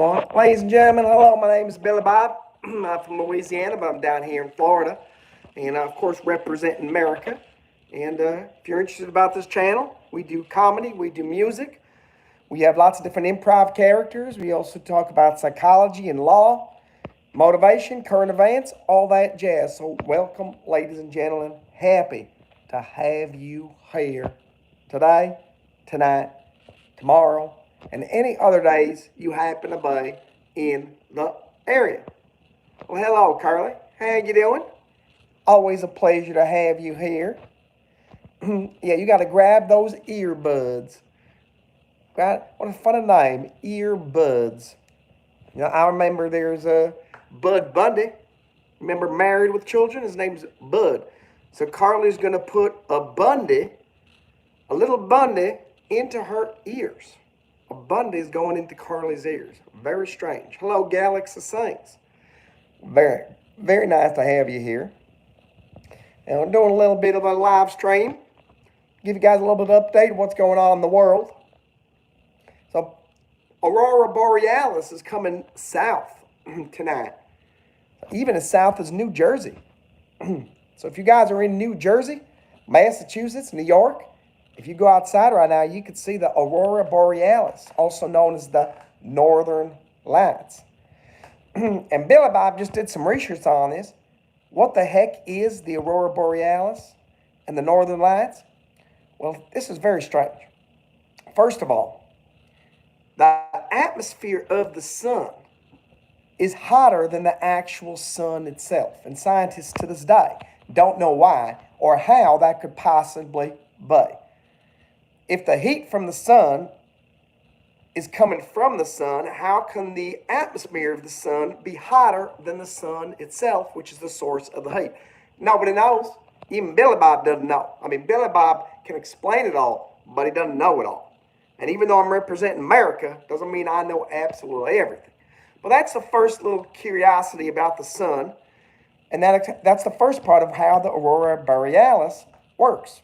Well, ladies and gentlemen, hello. My name is Billy Bob. I'm from Louisiana, but I'm down here in Florida, and of course representing America. And if you're interested about this channel, we do comedy, we do music, we have lots of different improv characters. We also talk about psychology and law, motivation, current events, all that jazz. So welcome, ladies and gentlemen. Happy to have you here today, tonight, tomorrow, and any other days you happen to be in the area. Well, hello, Carly. How you doing? Always a pleasure to have you here. Yeah, you got to grab those earbuds. What a funny name, earbuds. You know, I remember there's Bud Bundy. Remember Married with Children? His name's Bud. So Carly's going to put a little Bundy, into her ears. A Bundy is going into Carly's ears. Very strange. Hello, Galaxy Saints. Very, very nice to have you here. And I'm doing a little bit of a live stream. Give you guys a little bit of update of what's going on in the world. So, Aurora Borealis is coming south tonight. Even as south as New Jersey. So if you guys are in New Jersey, Massachusetts, New York, if you go outside right now, you can see the Aurora Borealis, also known as the Northern Lights. And Billy Bob just did some research on this. What the heck is the Aurora Borealis and the Northern Lights? Well, this is very strange. First of all, the atmosphere of the sun is hotter than the actual sun itself. And scientists to this day don't know why or how that could possibly be. If the heat from the sun is coming from the sun, how can the atmosphere of the sun be hotter than the sun itself, which is the source of the heat? Nobody knows. Even Billy Bob doesn't know. I mean, Billy Bob can explain it all, but he doesn't know it all. And even though I'm representing America, doesn't mean I know absolutely everything. But that's the first little curiosity about the sun. And that's the first part of how the Aurora Borealis works.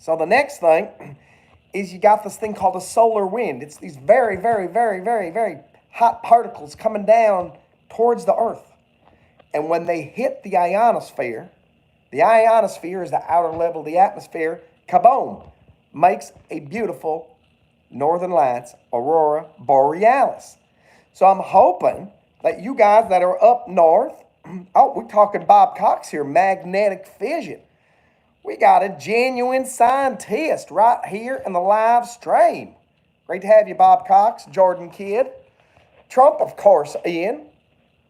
So the next thing is you got this thing called a solar wind. It's these very, very, very, very, very hot particles coming down towards the Earth. And when they hit the ionosphere is the outer level of the atmosphere, kaboom, makes a beautiful Northern Lights Aurora Borealis. So I'm hoping that you guys that are up north, oh, we're talking Bob Cox here, magnetic fission. We got a genuine scientist right here in the live stream. Great to have you, Bob Cox, Jordan Kidd. Trump, of course, Ian.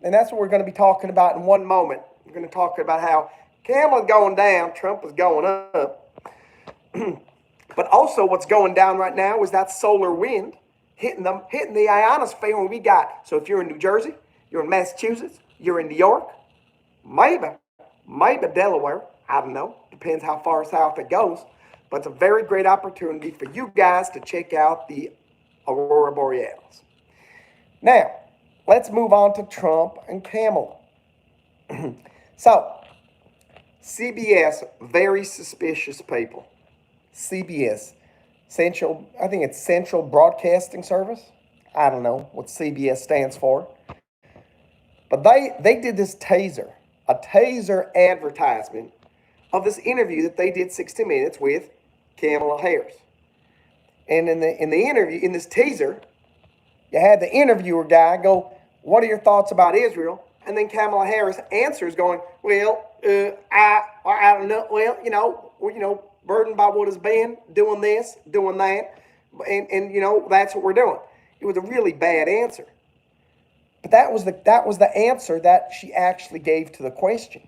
And that's what we're going to be talking about in one moment. We're going to talk about how Kamala's going down, Trump is going up. But also what's going down right now is that solar wind hitting the ionosphere. And we got, so if you're in New Jersey, you're in Massachusetts, you're in New York, maybe Delaware, I don't know, depends how far south it goes, but it's a very great opportunity for you guys to check out the Aurora Borealis. Now, let's move on to Trump and Kamala. So, CBS, very suspicious people. CBS, I think it's Central Broadcasting Service. I don't know what CBS stands for. But they did this a taser advertisement of this interview that they did 60 Minutes with Kamala Harris. And in the interview, in this teaser, you had the interviewer guy go, "What are your thoughts about Israel?" And then Kamala Harris answers going, "Well, I don't know. Well, burdened by what has been, doing this, doing that, and that's what we're doing." It was a really bad answer. But that was the answer that she actually gave to the question.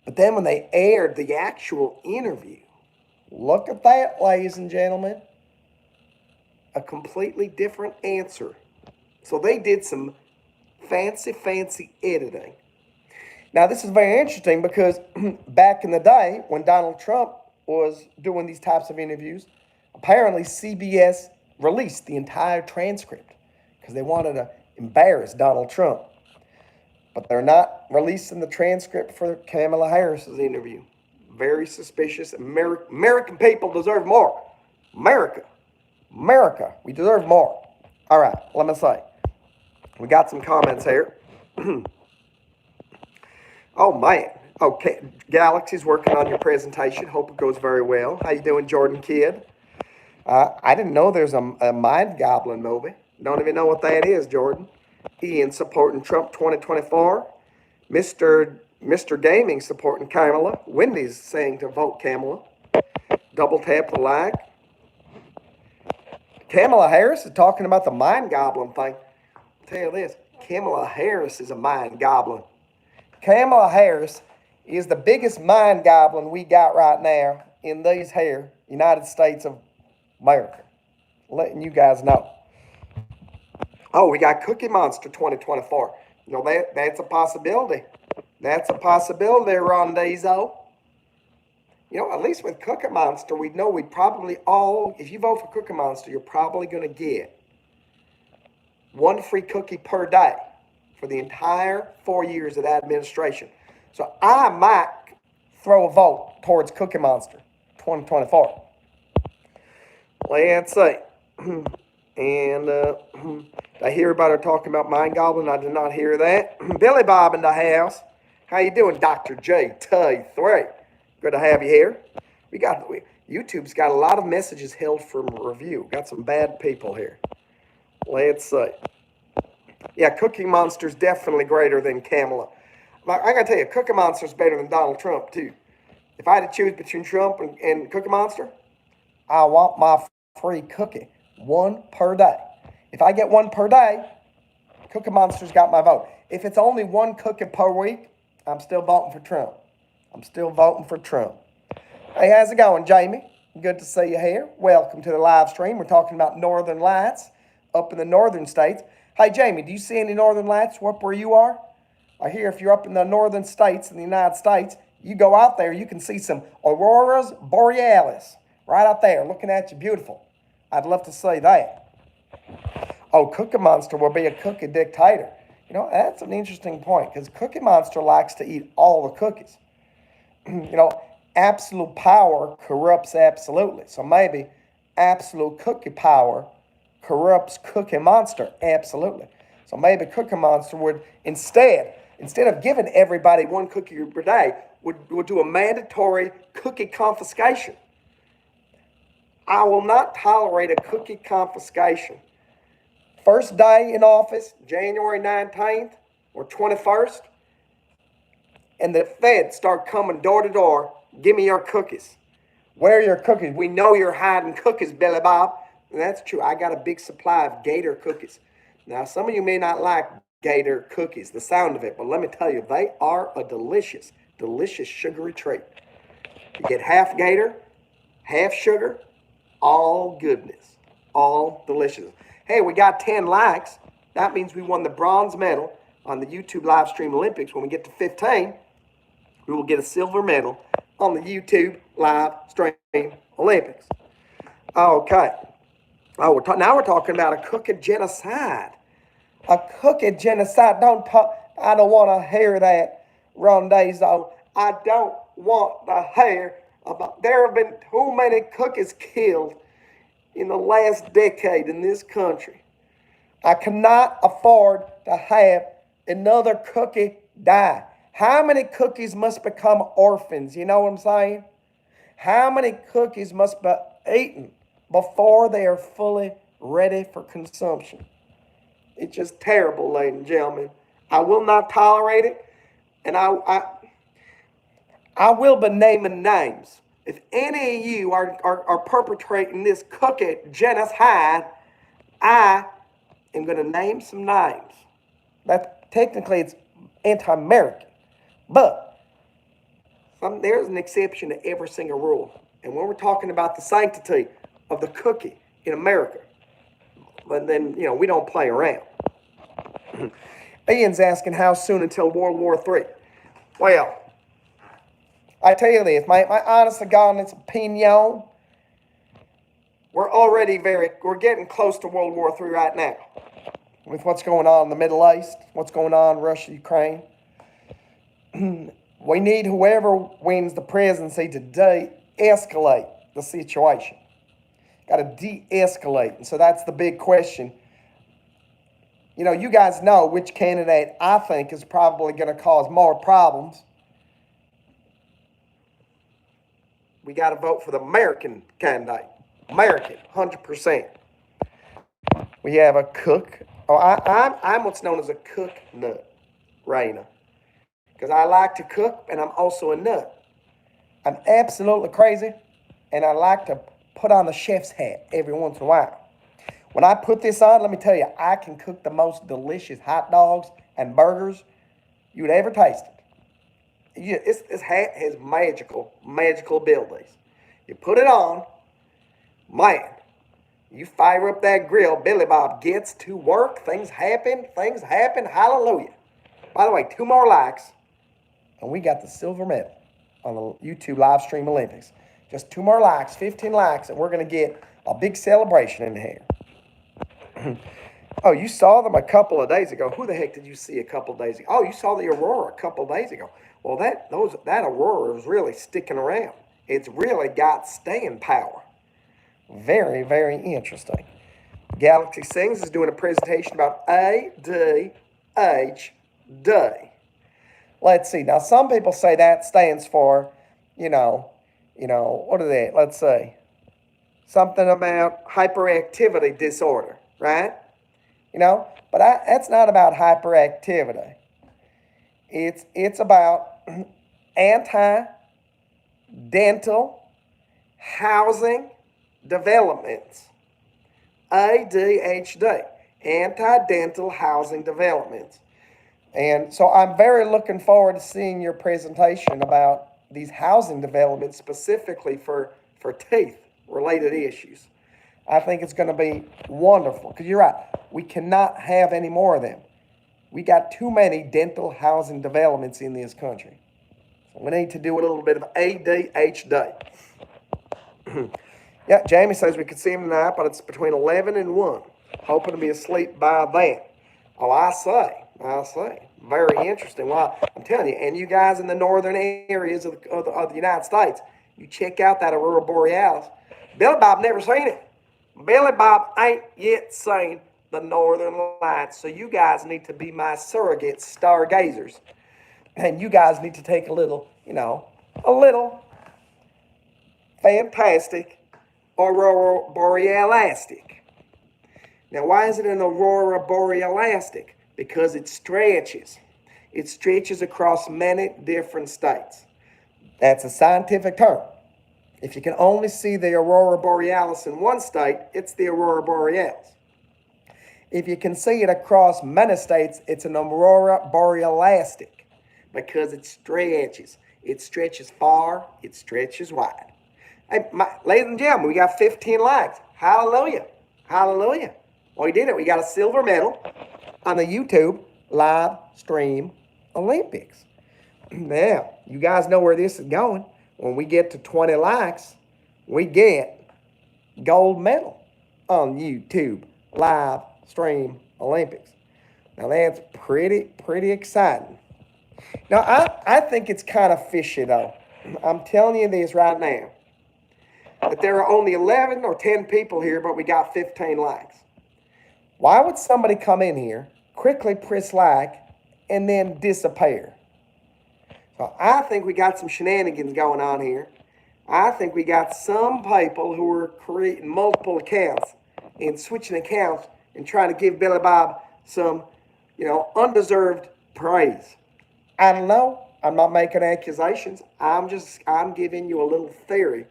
But then when they aired the actual interview, look at that, ladies and gentlemen. A completely different answer. So they did some fancy editing. Now, this is very interesting because back in the day when Donald Trump was doing these types of interviews, apparently CBS released the entire transcript because they wanted to embarrass Donald Trump. But they're not releasing the transcript for Kamala Harris's interview. Very suspicious. American people deserve more. America, we deserve more. All right, let me say. We got some comments here. Oh, man. Okay, Galaxy's working on your presentation. Hope it goes very well. How you doing, Jordan Kidd? I didn't know there's a Mind Goblin movie. Don't even know what that is, Jordan. Ian supporting Trump 2024. Mr. Gaming supporting Kamala. Wendy's saying to vote Kamala. Double tap the like. Kamala Harris is talking about the Mind Goblin thing. I'll tell you this, Kamala Harris is a Mind Goblin. Kamala Harris is the biggest Mind Goblin we got right now in these here United States of America. Letting you guys know. Oh, we got Cookie Monster 2024. You know, that's a possibility. That's a possibility, Rondezo. You know, at least with Cookie Monster, we know we'd probably all, if you vote for Cookie Monster, you're probably going to get one free cookie per day for the entire 4 years of that administration. So I might throw a vote towards Cookie Monster 2024. Let's see. And I hear everybody talking about Mind Goblin. I did not hear that. Billy Bob in the house. How you doing, Dr. J3? Good to have you here. YouTube's got a lot of messages held for review. Got some bad people here. Let's see. Yeah, Cookie Monster's definitely greater than Kamala. I gotta tell you, Cookie Monster's better than Donald Trump too. If I had to choose between Trump and Cookie Monster, I want my free cookie. One per day. If I get one per day, Cookie Monster's got my vote. If it's only one cookie per week, I'm still voting for Trump. I'm still voting for Trump. Hey, how's it going, Jamie? Good to see you here. Welcome to the live stream. We're talking about northern lights up in the northern states. Hey, Jamie, do you see any northern lights up where you are? I hear if you're up in the northern states in the United States, you go out there, you can see some auroras borealis right out there looking at you, beautiful. I'd love to see that. Oh, Cookie Monster will be a cookie dictator. You know, that's an interesting point because Cookie Monster likes to eat all the cookies. You know, absolute power corrupts absolutely. So maybe absolute cookie power corrupts Cookie Monster absolutely. So maybe Cookie Monster would instead of giving everybody one cookie per day, would do a mandatory cookie confiscation. I will not tolerate a cookie confiscation. First day in office, January 19th or 21st, and the feds start coming door to door, give me your cookies. Where are your cookies? We know you're hiding cookies, Billy Bob. And that's true. I got a big supply of Gator cookies. Now, some of you may not like Gator cookies, the sound of it, but let me tell you, they are a delicious, delicious sugary treat. You get half Gator, half sugar, all goodness, all delicious. Hey, we got 10 likes. That means we won the bronze medal on the YouTube live stream Olympics. When we get to 15, we will get a silver medal on the YouTube live stream Olympics. Okay. Oh, now we're talking about a cookie genocide. A cookie genocide. I don't want to hear that, Rondezo. I don't want to hear about. There have been too many cookies killed in the last decade in this country. I cannot afford to have another cookie die. How many cookies must become orphans? You know what I'm saying? How many cookies must be eaten before they are fully ready for consumption? It's just terrible, ladies and gentlemen. I will not tolerate it, and I will be naming names. If any of you are perpetrating this cookie genocide, I am going to name some names. That technically it's anti-American, but there's an exception to every single rule. And when we're talking about the sanctity of the cookie in America, but then, you know, we don't play around. Ian's asking how soon until World War III. Well, I tell you this, my honest to God's opinion, we're getting close to World War III right now. With what's going on in the Middle East, what's going on in Russia, Ukraine. We need whoever wins the presidency to de-escalate the situation. Got to de-escalate. And so that's the big question. You guys know which candidate I think is probably going to cause more problems. We got to vote for the American candidate. American, 100%. We have a cook. Oh, I'm what's known as a cook nut, Raina. Because I like to cook and I'm also a nut. I'm absolutely crazy and I like to put on the chef's hat every once in a while. When I put this on, let me tell you, I can cook the most delicious hot dogs and burgers you would ever taste. This hat has magical abilities. You put it on, man, you fire up that grill, Billy Bob gets to work, things happen, hallelujah. By the way, 2 more likes, and we got the silver medal on the YouTube live stream Olympics. Just 2 more likes, 15 likes, and we're going to get a big celebration in here. Oh, you saw them a couple of days ago. Who the heck did you see a couple of days ago? Oh, you saw the Aurora a couple of days ago. Well, that Aurora is really sticking around. It's really got staying power. Very, very interesting. Galaxy Sings is doing a presentation about ADHD. Let's see. Now, some people say that stands for, what are they? Let's see. Something about hyperactivity disorder, right? But that's not about hyperactivity. It's about anti-dental housing developments. ADHD, anti-dental housing developments. And so I'm very looking forward to seeing your presentation about these housing developments specifically for teeth-related issues. I think it's going to be wonderful because you're right. We cannot have any more of them. We got too many dental housing developments in this country. So we need to do a little bit of ADHD. Yeah, Jamie says we could see him tonight, but it's between 11 and 1. Hoping to be asleep by then. Oh, I say. Very interesting. Well, I'm telling you, and you guys in the northern areas of the United States, you check out that Aurora Borealis. Billy Bob never seen it. Billy Bob ain't yet seen the northern lights, so you guys need to be my surrogate stargazers. And you guys need to take a little fantastic Aurora Borealistic. Now, why is it an Aurora Borealistic? Because it stretches. It stretches across many different states. That's a scientific term. If you can only see the Aurora Borealis in one state, it's the Aurora Borealis. If you can see it across many states, it's an Aurora Borealistic because it stretches. It stretches far, it stretches wide. Hey, ladies and gentlemen, we got 15 likes. Hallelujah. Hallelujah. We did it. We got a silver medal on the YouTube live stream Olympics. Now, you guys know where this is going. When we get to 20 likes, we get gold medal on YouTube live stream Olympics. Now, that's pretty exciting. Now, I think it's kind of fishy, though. I'm telling you this right now. That there are only 11 or 10 people here, but we got 15 likes. Why would somebody come in here, quickly press like, and then disappear? So I think we got some shenanigans going on here. I think we got some people who are creating multiple accounts and switching accounts and trying to give Billy Bob some, undeserved praise. I don't know. I'm not making accusations. I'm giving you a little theory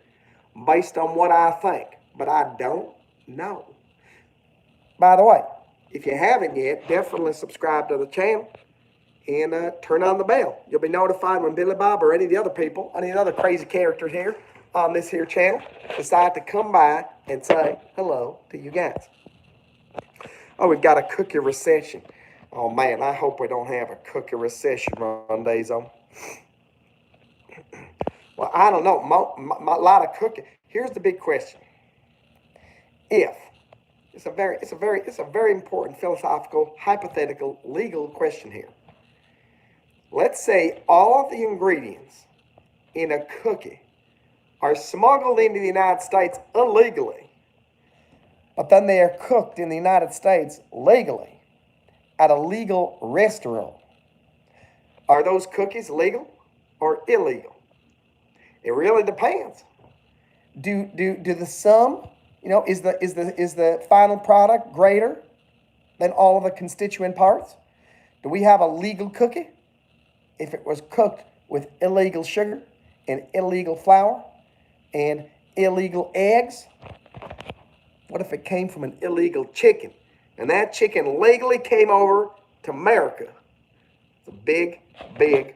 based on what I think, but I don't know. By the way, if you haven't yet, definitely subscribe to the channel and turn on the bell. You'll be notified when Billy Bob or any of the other people, any of the other crazy characters here on this here channel decide to come by and say hello to you guys. Oh, we've got a cookie recession. Oh, man, I hope we don't have a cookie recession one day, though. Well, I don't know. A lot of cooking. Here's the big question. It's a very important philosophical, hypothetical, legal question here. Let's say all of the ingredients in a cookie are smuggled into the United States illegally, but then they are cooked in the United States legally. at a legal restaurant. Are those cookies legal or illegal? It really depends. Do the sum, is the final product greater than all of the constituent parts? Do we have a legal cookie if it was cooked with illegal sugar and illegal flour and illegal eggs? What if it came from an illegal chicken and that chicken legally came over to America? It's a big, big,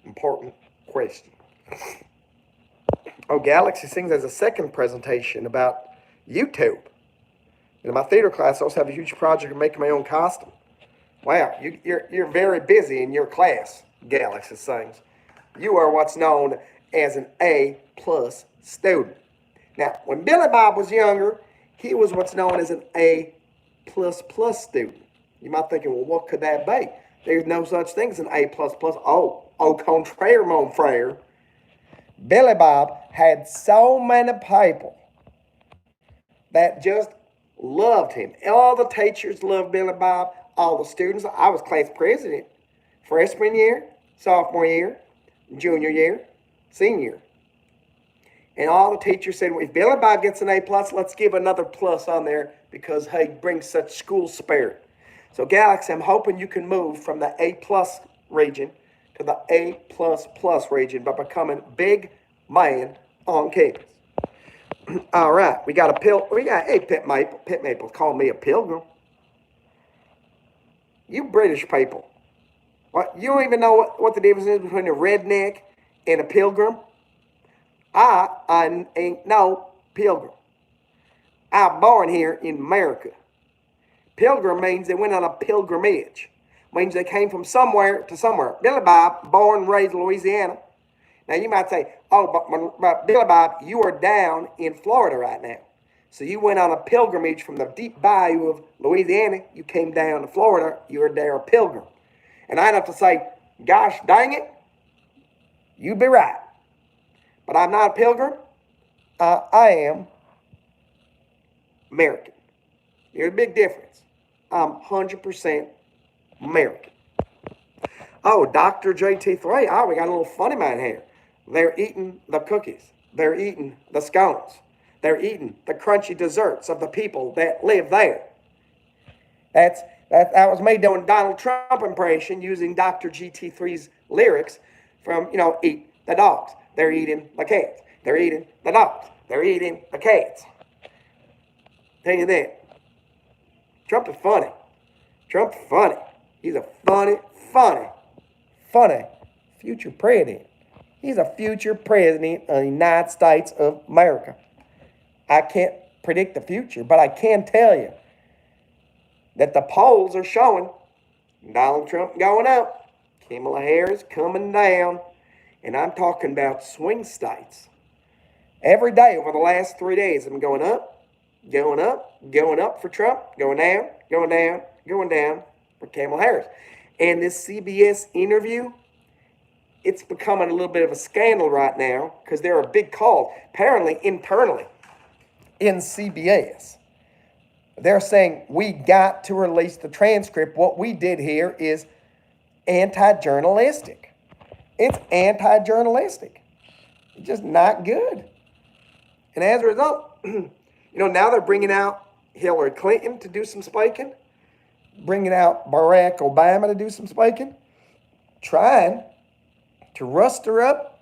important question. Oh, Galaxy Sings has a second presentation about YouTube. In my theater class, I also have a huge project of making my own costume. Wow, you're very busy in your class, Galaxy Sings. You are what's known as an A+ student. Now, when Billy Bob was younger, he was what's known as an A++ student. You might think, well, what could that be? There's no such thing as an A++. Oh, au contraire, mon frere. Billy Bob had so many people that just loved him. All the teachers loved Billy Bob. All the students. I was class president freshman year, sophomore year, junior year, senior year. And all the teachers said, well, if Billy Bob gets an A+, let's give another plus on there because he brings such school spirit. So, Galaxy, I'm hoping you can move from the A+ region to the A++ region by becoming big man on campus. All right, we got Pit Maple called me a pilgrim. You British people, what, you don't even know what the difference is between a redneck and a pilgrim? I ain't no pilgrim. I'm born here in America. Pilgrim means they went on a pilgrimage. Means they came from somewhere to somewhere. Billy Bob, born and raised in Louisiana. Now you might say, oh, but Billy Bob, you are down in Florida right now. So you went on a pilgrimage from the deep bayou of Louisiana. You came down to Florida. You were there a pilgrim. And I'd have to say, gosh dang it, you'd be right. But I'm not a pilgrim. I am American. There's a big difference. I'm 100% American. Oh, Dr. JT3. Oh, we got a little funny man here. They're eating the cookies. They're eating the scones. They're eating the crunchy desserts of the people that live there. That was me doing Donald Trump impression using Dr. GT3's lyrics from, eat the dogs. They're eating the cats. They're eating the dogs. They're eating the cats. Tell you that. Trump is funny. Trump's funny. He's a funny future president. He's a future president of the United States of America. I can't predict the future, but I can tell you that the polls are showing Donald Trump going up, Kamala Harris coming down, and I'm talking about swing states. Every day over the last 3 days, I'm going up, going up for Trump, going down for Kamala Harris. And this CBS interview, it's becoming a little bit of a scandal right now because there are big calls, apparently internally in CBS. They're saying we got to release the transcript. What we did here is anti-journalistic. It's anti-journalistic. It's just not good. And as a result, now they're bringing out Hillary Clinton to do some spiking, bringing out Barack Obama to do some spiking, trying to muster up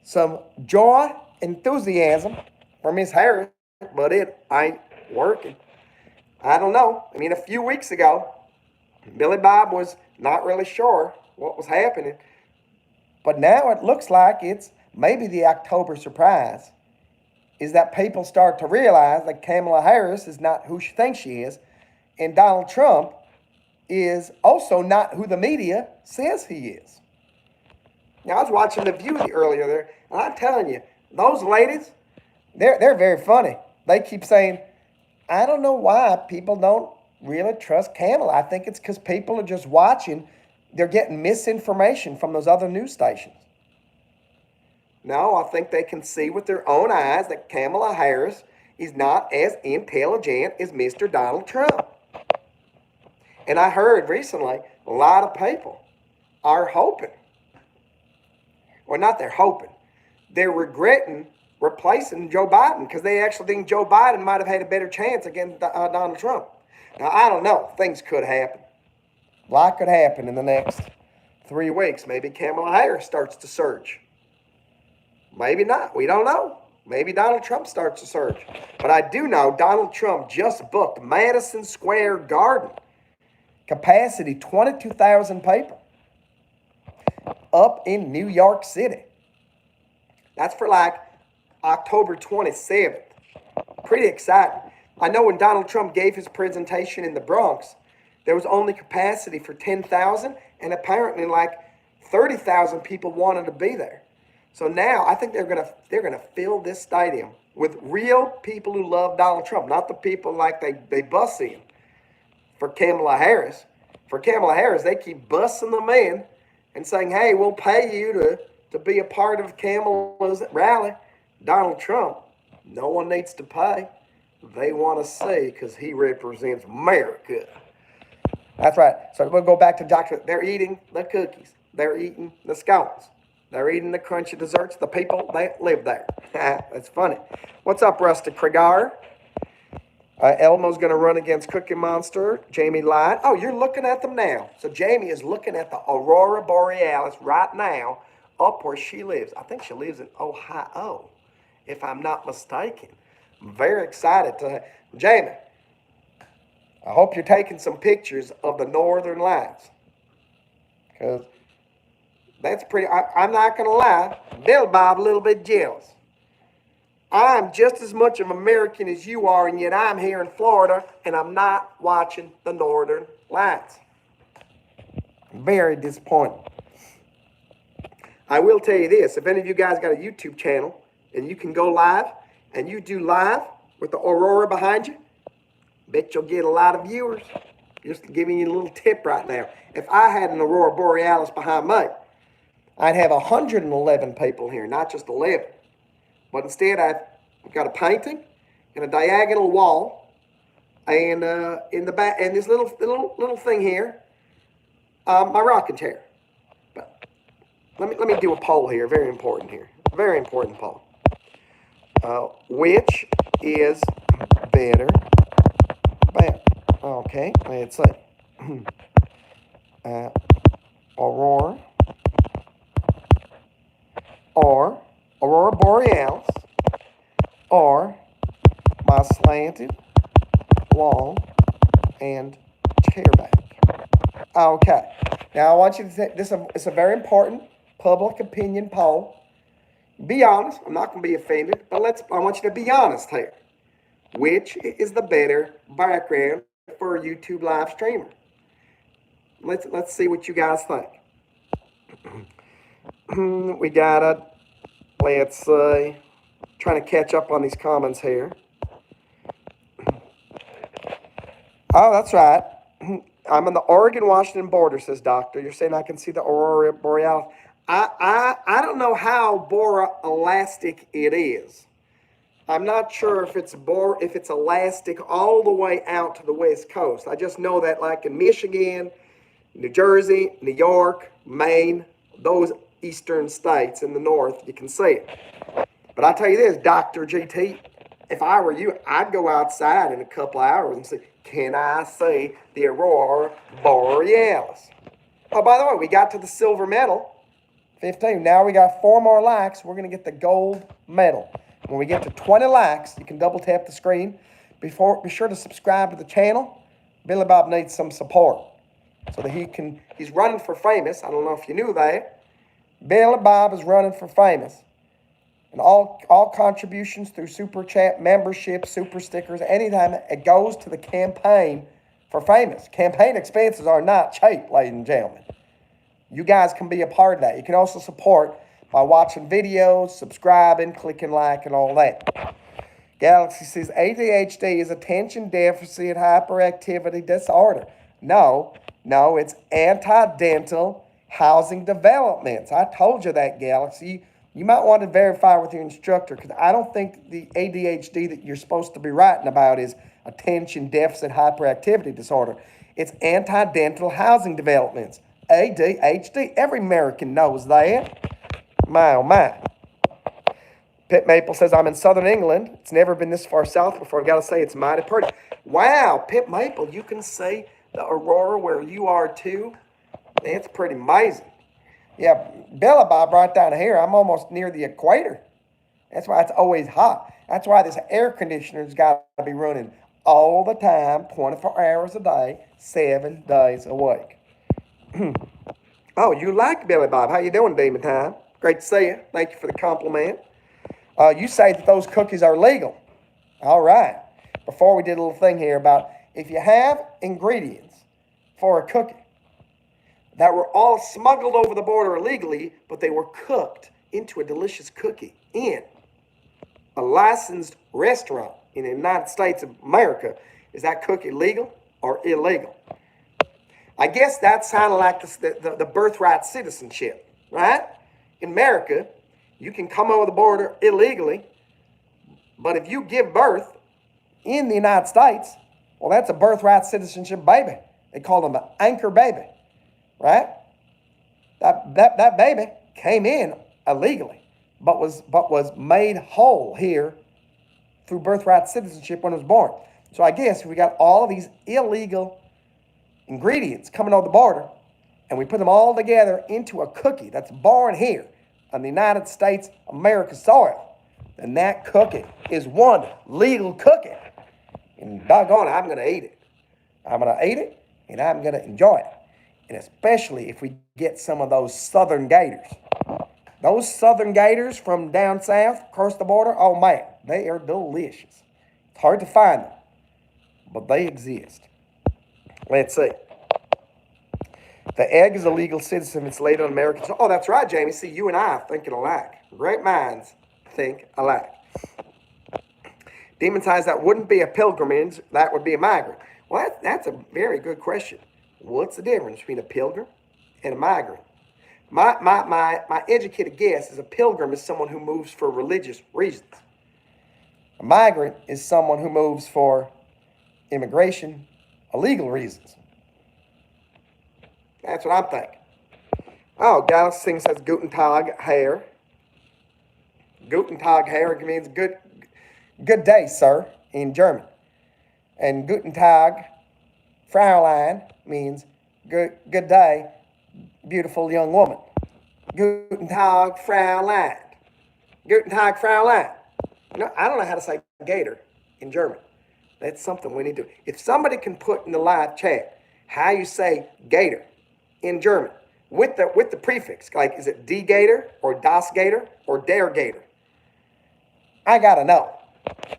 some joy, enthusiasm for Miss Harris, but it ain't working. I don't know. A few weeks ago, Billy Bob was not really sure what was happening, but now it looks like it's maybe the October surprise is that people start to realize that Kamala Harris is not who she thinks she is, and Donald Trump is also not who the media says he is. Now, I was watching The View earlier there, and I'm telling you, those ladies, they're very funny. They keep saying, I don't know why people don't really trust Kamala. I think it's because people are just watching. They're getting misinformation from those other news stations. No, I think they can see with their own eyes that Kamala Harris is not as intelligent as Mr. Donald Trump. And I heard recently a lot of people are hoping, or not they're hoping, they're regretting replacing Joe Biden because they actually think Joe Biden might have had a better chance against Donald Trump. Now, I don't know. Things could happen. A lot could happen in the next 3 weeks. Maybe Kamala Harris starts to surge. Maybe not. We don't know. Maybe Donald Trump starts to surge. But I do know Donald Trump just booked Madison Square Garden. Capacity 22,000 people. Up in New York City. That's for like October 27th. Pretty exciting. I know when Donald Trump gave his presentation in the Bronx, there was only capacity for 10,000, and apparently like 30,000 people wanted to be there. So now I think they're gonna fill this stadium with real people who love Donald Trump, not the people like they bus in for Kamala Harris. For Kamala Harris, they keep bussing them in and saying, hey, we'll pay you to be a part of Kamala's rally. Donald Trump, no one needs to pay. They want to see because he represents America. That's right. So we'll go back to Dr. They're eating the cookies. They're eating the scones. They're eating the crunchy desserts. The people that live there. That's funny. What's up, Rusty Krieger? Elmo's going to run against Cookie Monster. Jamie lied. Oh, you're looking at them now. So Jamie is looking at the Aurora Borealis right now up where she lives. I think she lives in Ohio, if I'm not mistaken. I'm very excited to... Jamie, I hope you're taking some pictures of the Northern Lights. Because that's pretty... I'm not going to lie. Bill Bob a little bit jealous. I'm just as much of an American as you are, and yet I'm here in Florida, and I'm not watching the Northern Lights. Very disappointing. I will tell you this. If any of you guys got a YouTube channel, and you can go live, and you do live with the Aurora behind you, bet you'll get a lot of viewers. Just giving you a little tip right now. If I had an Aurora Borealis behind me, I'd have 111 people here, not just 11. But instead, I've got a painting and a diagonal wall, and in the back, and this little thing here, my rocking chair. But let me do a poll here. Very important here. Very important poll. Which is better? Okay, let's see. Aurora or Aurora Borealis or my slanted wall and chairback. Okay. Now I want you to think this is a very important public opinion poll. Be honest. I'm not going to be offended, but I want you to be honest here. Which is the better background for a YouTube live streamer? Let's see what you guys think. We got let's see, trying to catch up on these comments here. Oh, that's right. I'm on the Oregon-Washington border, says Doctor. You're saying I can see the Aurora Borealis. I don't know how elastic it is. I'm not sure if it's elastic all the way out to the West Coast. I just know that like in Michigan, New Jersey, New York, Maine, those eastern states in the north, you can see it. But I tell you this, Dr. GT, if I were you, I'd go outside in a couple hours and say, can I see the Aurora Borealis? Oh, by the way, we got to the silver medal, 15. Now we got 4 more likes. We're going to get the gold medal. When we get to 20 likes, you can double tap the screen. Be sure to subscribe to the channel. Billy Bob needs some support so that he's running for famous. I don't know if you knew that. Billy Bob is running for famous. And all contributions through Super Chat, membership, Super Stickers, anytime it goes to the campaign for famous. Campaign expenses are not cheap, ladies and gentlemen. You guys can be a part of that. You can also support by watching videos, subscribing, clicking like, and all that. Galaxy says ADHD is attention deficit hyperactivity disorder. No, it's anti-dental housing developments. I told you that, Galaxy. You might want to verify with your instructor because I don't think the ADHD that you're supposed to be writing about is attention deficit hyperactivity disorder. It's anti-dental housing developments, ADHD. Every American knows that. My, oh my. Pitt Maple says, I'm in southern England. It's never been this far south before. I've got to say, it's mighty pretty. Wow, Pitt Maple, you can see the aurora where you are too. It's pretty amazing. Yeah, Billy Bob, right down here, I'm almost near the equator. That's why it's always hot. That's why this air conditioner's got to be running all the time, 24 hours a day, 7 days a week. Oh, you like Billy Bob. How you doing, Demon Time? Great to see you. Thank you for the compliment. You say that those cookies are legal. All right. Before we did a little thing here about if you have ingredients for a cookie that were all smuggled over the border illegally, but they were cooked into a delicious cookie in a licensed restaurant in the United States of America, is that cookie legal or illegal? I guess that's kind of like the birthright citizenship, right? In America, you can come over the border illegally, but if you give birth in the United States, well, that's a birthright citizenship baby. They call them an anchor baby, right? That baby came in illegally, but was made whole here through birthright citizenship when it was born. So I guess we got all these illegal ingredients coming over the border, and we put them all together into a cookie that's born here on the United States, America soil, then that cookie is one legal cookie. And doggone it, I'm going to eat it. I'm going to eat it, and I'm going to enjoy it. And especially if we get some of those southern gators. Those southern gators from down south, across the border, oh man, they are delicious. It's hard to find them, but they exist. Let's see. The egg is a legal citizen. It's laid on Americans. Oh, that's right, Jamie. See, you and I are thinking alike. Great minds think alike. Demon says that wouldn't be a pilgrimage. That would be a migrant. Well, that's a very good question. What's the difference between a pilgrim and a migrant? My educated guess is a pilgrim is someone who moves for religious reasons. A migrant is someone who moves for immigration, illegal reasons. That's what I'm thinking. Oh, Galaxy says Guten Tag, Herr. Guten Tag, Herr means good day, sir, in German. And Guten Tag, Fraulein, means good day, beautiful young woman. Guten Tag, Fraulein. Guten Tag, Fraulein. You know, I don't know how to say gator in German. That's something we need to. If somebody can put in the live chat how you say gator in German with the prefix, like is it die Gator or das Gator or der Gator? I gotta know.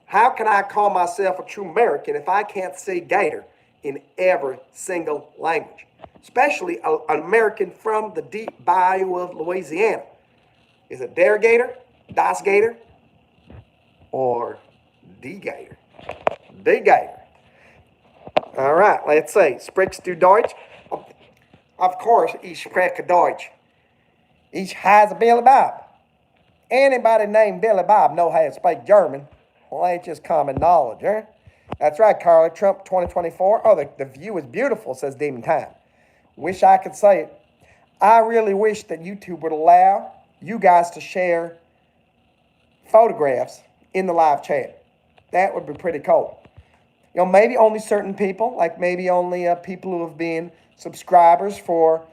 How can I call myself a true American if I can't say gator in every single language? Especially an American from the deep bayou of Louisiana. Is it der Gator, das Gator, or die Gator? Die Gator. All right, let's see. Sprichst du Deutsch? Of course, ich spreche Deutsch. Ich heiße Billy Bob. Anybody named Billy Bob know how to speak German. Well, that's just common knowledge, eh? That's right, Carly. Trump 2024. Oh, the view is beautiful, says Demon Time. Wish I could say it. I really wish that YouTube would allow you guys to share photographs in the live chat. That would be pretty cool. You know, maybe only certain people, like maybe only people who have been subscribers for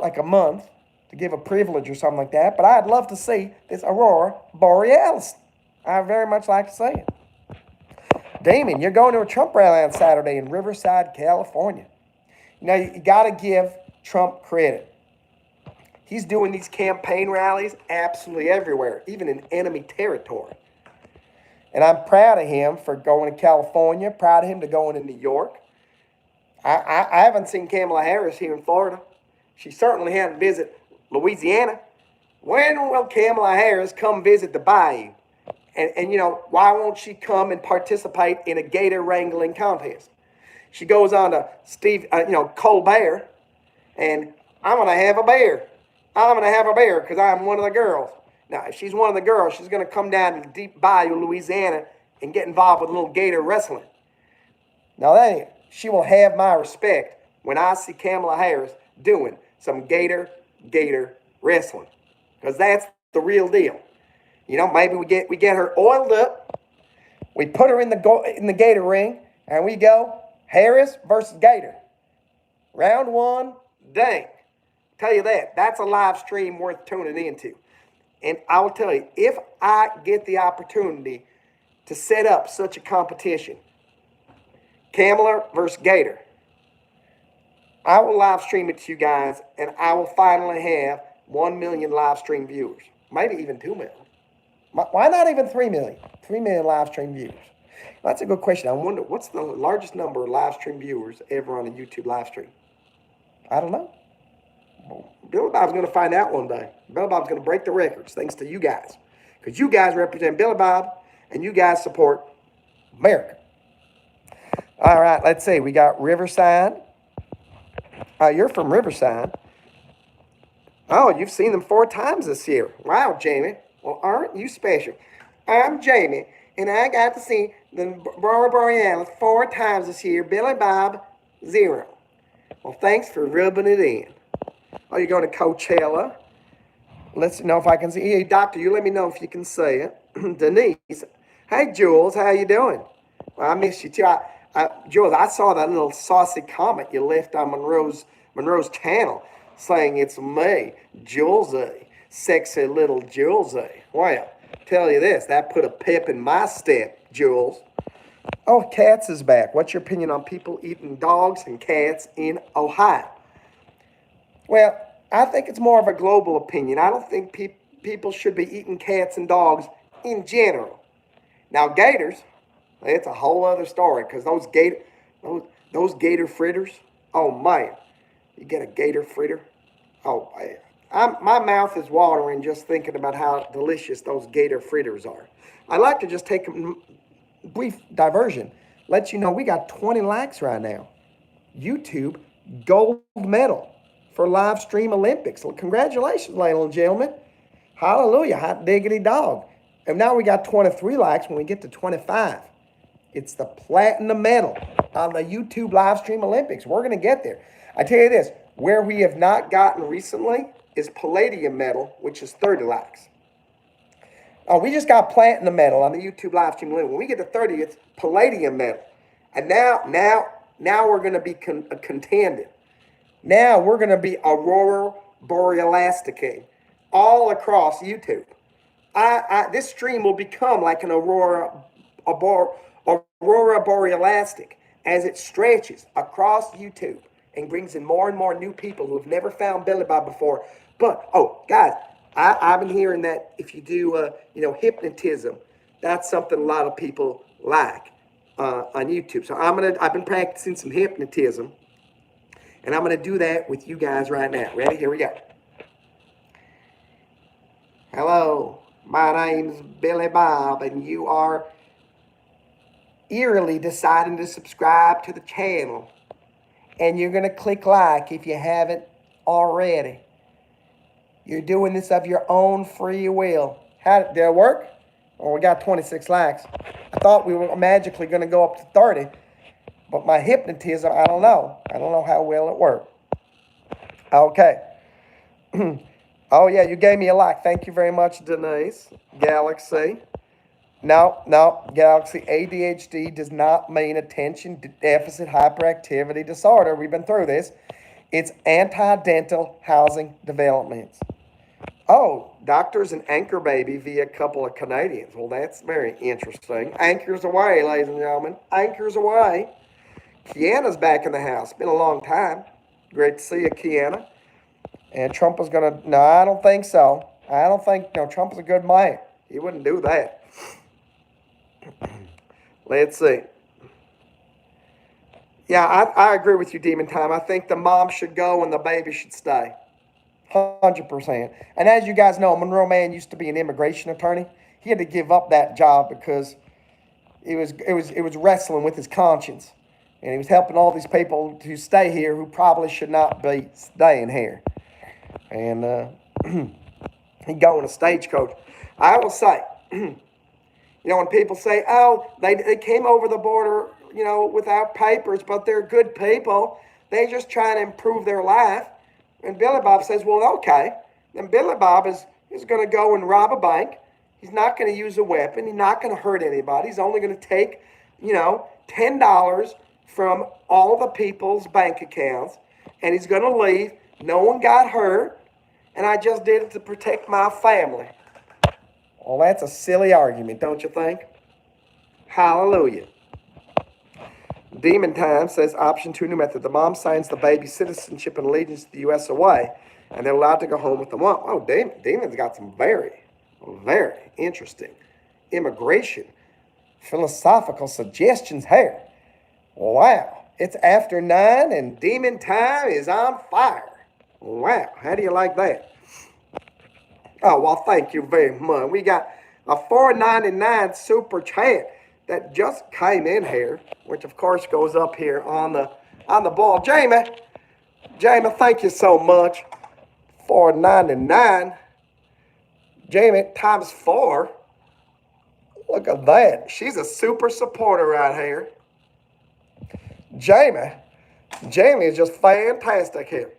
like a month to give a privilege or something like that. But I'd love to see this Aurora Borealis. I very much like to see it. Damon, you're going to a Trump rally on Saturday in Riverside, California. You know, you got to give Trump credit. He's doing these campaign rallies absolutely everywhere, even in enemy territory. And I'm proud of him for going to California, proud of him to going to New York. I haven't seen Kamala Harris here in Florida. She certainly hadn't visited Louisiana. When will Kamala Harris come visit the bayou? And you know, why won't she come and participate in a gator wrangling contest? She goes on to Colbert, and I'm going to have a bear. I'm going to have a bear because I'm one of the girls. Now, if she's one of the girls, she's going to come down to the deep bayou, Louisiana, and get involved with a little gator wrestling. Now, she will have my respect when I see Kamala Harris doing some gator wrestling, because that's the real deal. You know, maybe we get her oiled up, we put her in the gator ring, and we go Harris versus Gator. Round one, dang. Tell you that, that's a live stream worth tuning into. And I will tell you, if I get the opportunity to set up such a competition, Kamala versus Gator, I will live stream it to you guys, and I will finally have 1 million live stream viewers. Maybe even 2 million. Why not even 3 million? 3 million live stream viewers. That's a good question. I wonder, what's the largest number of live stream viewers ever on a YouTube live stream? I don't know. Billy Bob's going to find out one day. Billy Bob's going to break the records thanks to you guys. Because you guys represent Billy Bob, and you guys support America. All right, let's see. We got Riverside. You're from Riverside. Oh, you've seen them 4 times this year. Wow, Jamie. Well, aren't you special? I'm Jamie, and I got to see the Aurora Borealis 4 times this year. Billy Bob, 0. Well, thanks for rubbing it in. Oh, you're going to Coachella. Let's know if I can see. Hey, doctor, you let me know if you can see it. Denise. Hey, Jules, how you doing? Well, I miss you, too. Jules, I saw that little saucy comment you left on Monroe's channel saying it's me, Julesy, sexy little Julesy. Well, tell you this, that put a pep in my step, Jules. Oh, Cats is back. What's your opinion on people eating dogs and cats in Ohio? Well, I think it's more of a global opinion. I don't think people should be eating cats and dogs in general. Now, gators, it's a whole other story, because those gator fritters, oh man, you get a gator fritter, oh man. My mouth is watering just thinking about how delicious those gator fritters are. I'd like to just take a brief diversion, let you know we got 20 likes right now. YouTube gold medal for live stream Olympics. Well, congratulations, ladies and gentlemen. Hallelujah, hot diggity dog. And now we got 23 likes. When we get to 25, it's the platinum medal on the YouTube live stream Olympics. We're going to get there. I tell you this, where we have not gotten recently is palladium medal, which is 30 likes. Oh, we just got platinum medal on the YouTube live stream Olympics. When we get to 30, it's palladium medal. And now we're going to be contending. Now we're going to be Aurora Borealistic all across YouTube. This stream will become like an Aurora Borealistic as it stretches across YouTube and brings in more and more new people who have never found Billy Bob before. But, oh, guys, I've been hearing that if you do, hypnotism, that's something a lot of people like on YouTube. So I've been practicing some hypnotism, and I'm going to do that with you guys right now. Ready? Here we go. Hello, my name's Billy Bob, and you are eerily deciding to subscribe to the channel. And you're going to click like if you haven't already. You're doing this of your own free will. Did it work? Well, we got 26 likes. I thought we were magically going to go up to 30. But my hypnotism, I don't know. I don't know how well it worked. Okay. Oh, yeah, you gave me a like. Thank you very much, Denise. Galaxy. No, Galaxy. ADHD does not mean attention deficit hyperactivity disorder. We've been through this. It's anti-dental housing developments. Oh, doctors and anchor baby via a couple of Canadians. Well, that's very interesting. Anchors away, ladies and gentlemen. Anchors away. Kiana's back in the house. Been a long time. Great to see you, Kiana. And Trump is going to... No, I don't think so. Trump is a good man. He wouldn't do that. Let's see. Yeah, I agree with you, Demon Time. I think the mom should go and the baby should stay. 100%. And as you guys know, Monroe Mann used to be an immigration attorney. He had to give up that job because it was wrestling with his conscience. And he was helping all these people to stay here who probably should not be staying here. And he'd go in a stagecoach. I will say, when people say, oh, they came over the border without papers, but they're good people. They just trying to improve their life. And Billy Bob says, well, okay. Then Billy Bob is going to go and rob a bank. He's not going to use a weapon. He's not going to hurt anybody. He's only going to take, $10 from all the people's bank accounts. And he's going to leave. No one got hurt. And I just did it to protect my family. Well, that's a silly argument, don't you think? Hallelujah. Demon Time says option 2, new method. The mom signs the baby's citizenship and allegiance to the U.S. away, and they're allowed to go home with the mom. Oh, Demon's got some very, very interesting immigration philosophical suggestions here. Wow. It's after 9 and Demon Time is on fire. Wow. How do you like that? Oh, well, thank you very much. We got a $4.99 super chat that just came in here, which of course goes up here on the ball. Jamie, thank you so much. $4.99. Jamie times 4. Look at that. She's a super supporter right here. Jamie is just fantastic here.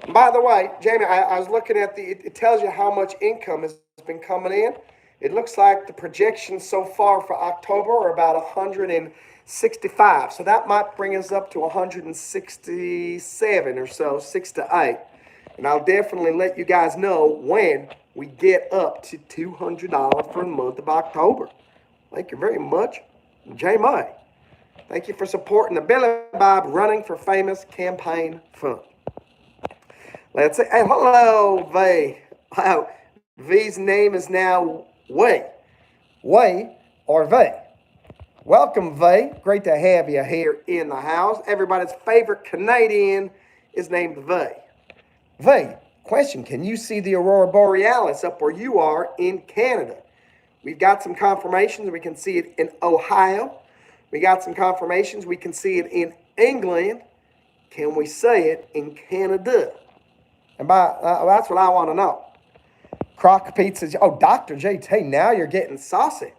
And by the way, Jamie, I was looking at it tells you how much income has been coming in. It looks like the projections so far for October are about 165. So that might bring us up to 167 or so, 6 to 8. And I'll definitely let you guys know when we get up to $200 for the month of October. Thank you very much, Jamie. Thank you for supporting the Billy Bob Running for Famous campaign fund. Let's say, hey, hello, V. Wow. V's name is now Way or V. Welcome, V. Great to have you here in the house. Everybody's favorite Canadian is named V. V, question, can you see the Aurora Borealis up where you are in Canada? We've got some confirmations. We can see it in Ohio. We got some confirmations. We can see it in England. Can we see it in Canada? And that's what I want to know. Croc Pizza. Oh, Dr. JT, now you're getting saucy.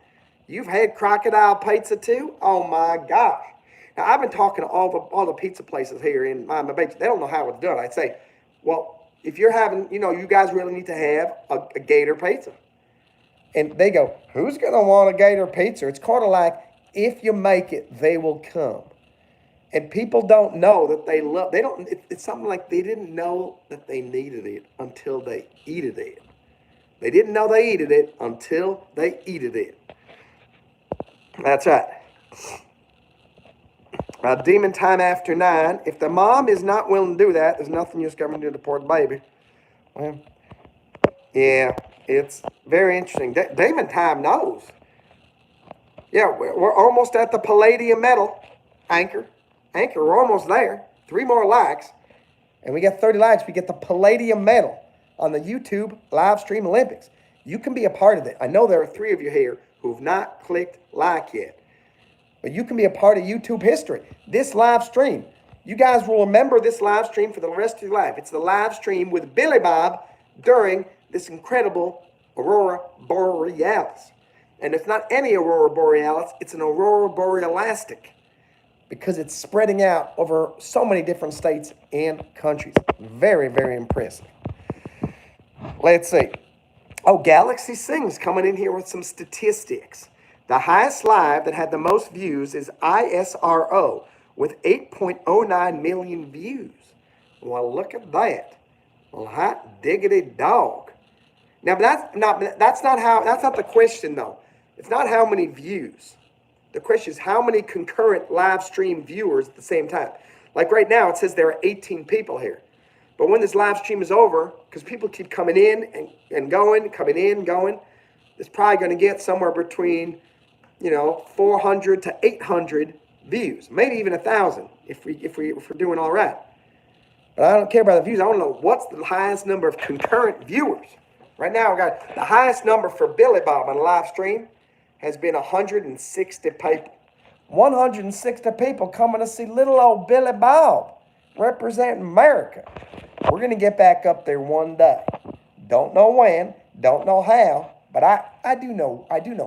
You've had crocodile pizza too? Oh my gosh. Now, I've been talking to all the pizza places here in Miami Beach. They don't know how it's done. I'd say, well, if you're having, you guys really need to have a Gator pizza. And they go, who's going to want a Gator pizza? It's kind of like, if you make it, they will come. And people don't know that it's something like they didn't know that they needed it until they eated it. They didn't know they eated it until they eated it. That's right. Demon Time after 9. If the mom is not willing to do that, there's nothing you're going to do to poor baby. Well, yeah, it's very interesting. Demon Time knows. Yeah, we're almost at the Palladium medal. Anchor, we're almost there. 3 more likes. And we get 30 likes. We get the Palladium medal on the YouTube live stream Olympics. You can be a part of it. I know there are 3 of you here who've not clicked like yet. But you can be a part of YouTube history. This live stream, you guys will remember this live stream for the rest of your life. It's the live stream with Billy Bob during this incredible Aurora Borealis. And it's not any Aurora Borealis, it's an Aurora Borealistic, because it's spreading out over so many different states and countries. Very, very impressive. Let's see. Oh, Galaxy Sings coming in here with some statistics. The highest live that had the most views is ISRO with 8.09 million views. Well, look at that. Well, hot diggity dog. Now, that's not the question, though. It's not how many views. The question is how many concurrent live stream viewers at the same time. Like right now, it says there are 18 people here. But when this live stream is over, because people keep coming in and going, coming in, going, it's probably going to get somewhere between 400 to 800 views, maybe even 1,000 if we're doing all right. But I don't care about the views. I want to know what's the highest number of concurrent viewers. Right now, we got the highest number for Billy Bob on the live stream has been 160 people. 160 people coming to see little old Billy Bob representing America. We're going to get back up there one day. Don't know when, don't know how, but I do know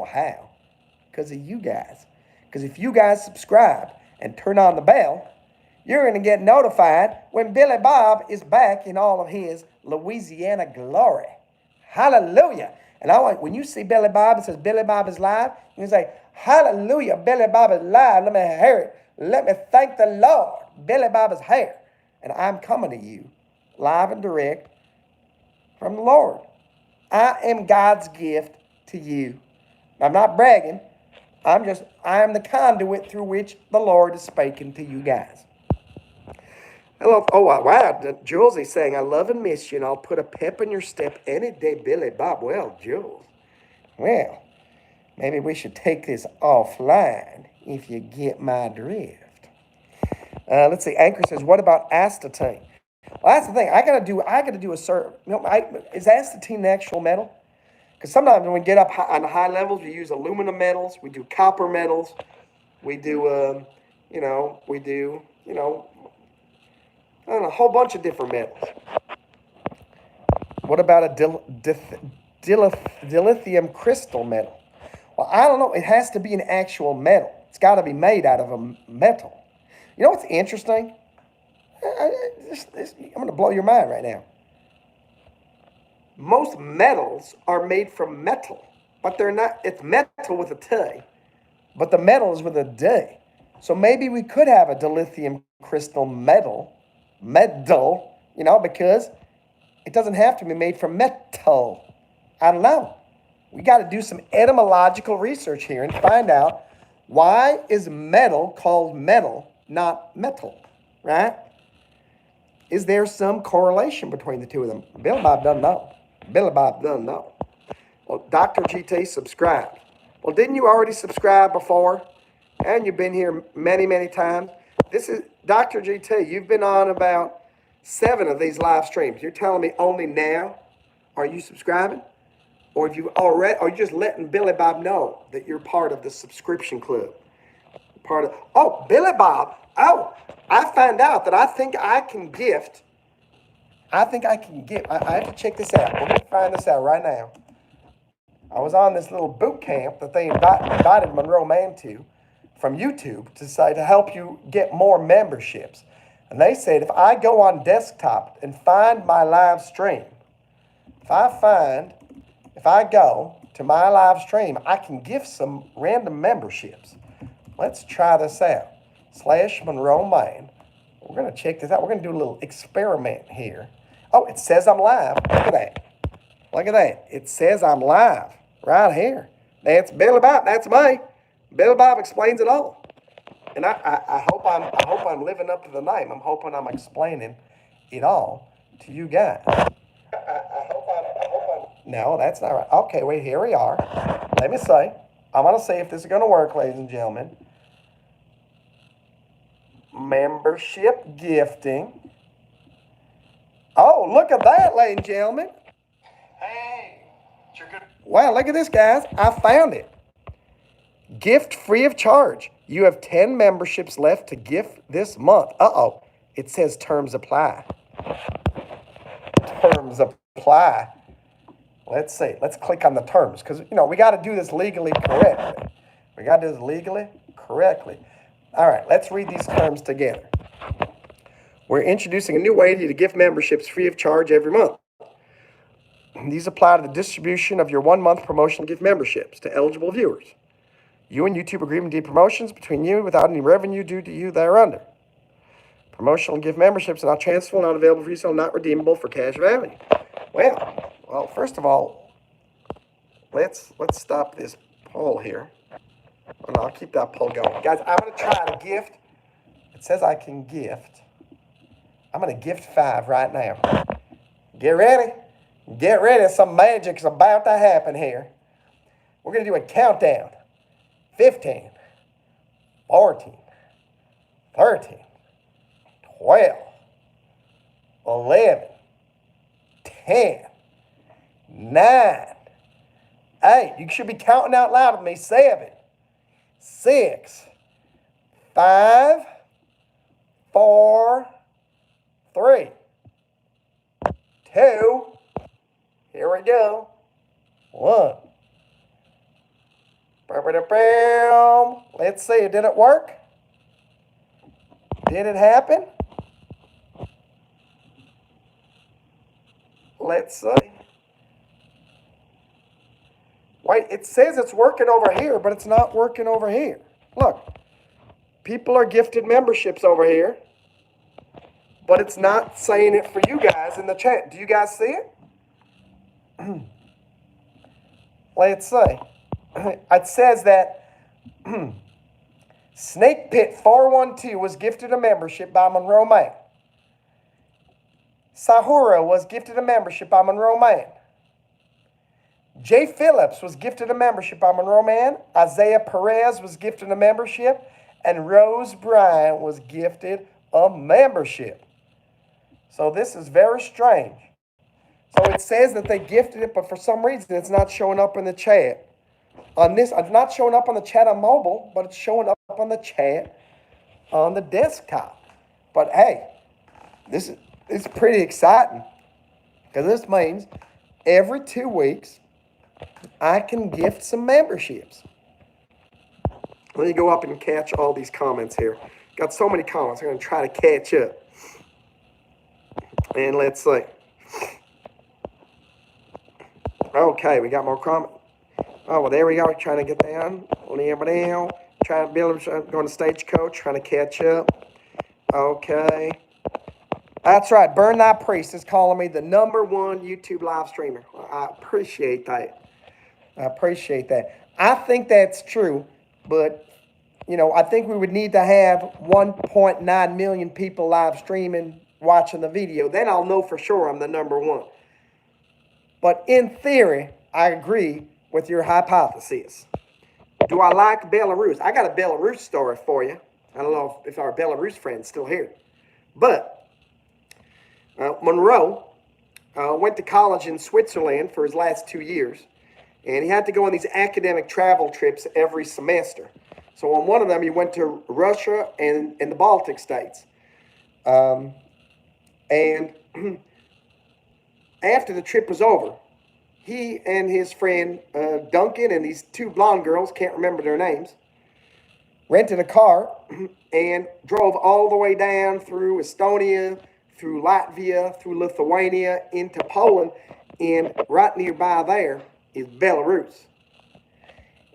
how. Because of you guys. Because if you guys subscribe and turn on the bell, you're going to get notified when Billy Bob is back in all of his Louisiana glory. Hallelujah. And I want, when you see Billy Bob, it says Billy Bob is live, you can say, hallelujah, Billy Bob is live. Let me hear it. Let me thank the Lord. Billy Bob is here. And I'm coming to you live and direct from the Lord. I am God's gift to you. I'm not bragging. I am the conduit through which the Lord is speaking to you guys. Hello. Oh, wow. Jules's saying, I love and miss you, and I'll put a pep in your step any day, Billy Bob. Well, Jules. Well, maybe we should take this offline if you get my drift. Let's see. Anchor says, what about astatine? Well, that's the thing. I gotta do a certain. Is astatine an actual metal? Because sometimes when we get up on the high levels, we use aluminum metals, we do copper metals, we do, I don't know, a whole bunch of different metals. What about a dilithium crystal metal? Well, I don't know. It has to be an actual metal. It's got to be made out of a metal. You know what's interesting? I'm going to blow your mind right now. Most metals are made from metal, but they're not. It's metal with a T, but the metal is with a D. So maybe we could have a dilithium crystal metal, because it doesn't have to be made from metal. I don't know. We got to do some etymological research here and find out why is metal called metal, not metal, right? Is there some correlation between the two of them? Billy Bob doesn't know. Billy Bob doesn't know. Well, Dr. GT subscribed. Well, didn't you already subscribe before? And you've been here many, many times. This is Dr. GT. You've been on about 7 of these live streams. You're telling me only now are you subscribing? Or have you already, are you just letting Billy Bob know that you're part of the subscription club? Billy Bob. Oh, I found out that I think I can gift. I have to check this out. We're going to find this out right now. I was on this little boot camp that they invited Monroe Mann to from YouTube to help you get more memberships. And they said if I go on desktop and find my live stream, if I go to my live stream, I can gift some random memberships. Let's try this out. /Monroe Mann. We're going to check this out. We're going to do a little experiment here. Oh, it says I'm live. Look at that. Look at that. It says I'm live right here. That's Billy Bob. That's me. Billy Bob explains it all. And I hope I'm living up to the name. I'm hoping I'm explaining it all to you guys. No, that's not right. Okay, wait, here we are. Let me see. I'm going to see if this is going to work, ladies and gentlemen. Membership gifting. Oh, look at that, ladies and gentlemen. Hey, you're good. Wow, look at this, guys. I found it. Gift free of charge. You have 10 memberships left to gift this month. Uh-oh. It says terms apply. Terms apply. Let's see. Let's click on the terms because, we got to do this legally correctly. All right, let's read these terms together. We're introducing a new way to gift memberships free of charge every month. These apply to the distribution of your 1-month promotional gift memberships to eligible viewers. You and YouTube agree to do promotions between you without any revenue due to you thereunder. Promotional gift memberships are not transferable, not available for resale, not redeemable for cash value. Well, first of all, let's stop this poll here. Oh, no, I'll keep that poll going. Guys, I'm going to try to gift. It says I can gift. I'm going to gift 5 right now. Get ready. Get ready. Some magic's about to happen here. We're going to do a countdown. 15, 14, 13, 12, 11, 10, 9, 8. You should be counting out loud with me. 7, 6, 5, 4, 3, 2, here we go, 1. Let's see, did it work? Did it happen? Let's see. Wait, it says it's working over here, but it's not working over here. Look, people are gifted memberships over here, but it's not saying it for you guys in the chat. Do you guys see it? Let's see. It says that Snake Pit 412 was gifted a membership by Monroe Mann. Sahura was gifted a membership by Monroe Mann. Jay Phillips was gifted a membership by Monroe Mann. Isaiah Perez was gifted a membership. And Rose Bryant was gifted a membership. So this is very strange. So it says that they gifted it, but for some reason it's not showing up in the chat. It's not showing up on the chat on mobile, but it's showing up on the chat on the desktop. But hey, this is pretty exciting, because this means every 2 weeks I can gift some memberships. Let me go up and catch all these comments here. Got so many comments. I'm going to try to catch up. And let's see. Okay, we got more comments. Oh, well, there we go. Trying to get down. Everybody else. Trying to build, going to Stagecoach, trying to catch up. Okay. That's right. Burn Thy Priest is calling me the #1 YouTube live streamer. I appreciate that. I think that's true, but, I think we would need to have 1.9 million people live streaming, watching the video. Then I'll know for sure I'm the #1. But in theory, I agree with your hypothesis. Do I like Belarus? I got a Belarus story for you. I don't know if our Belarus friend's still here. But Monroe went to college in Switzerland for his last 2 years. And he had to go on these academic travel trips every semester. So on one of them, he went to Russia and the Baltic states. And after the trip was over, he and his friend Duncan and these 2 blonde girls, can't remember their names, rented a car and drove all the way down through Estonia, through Latvia, through Lithuania, into Poland, and right nearby there is Belarus.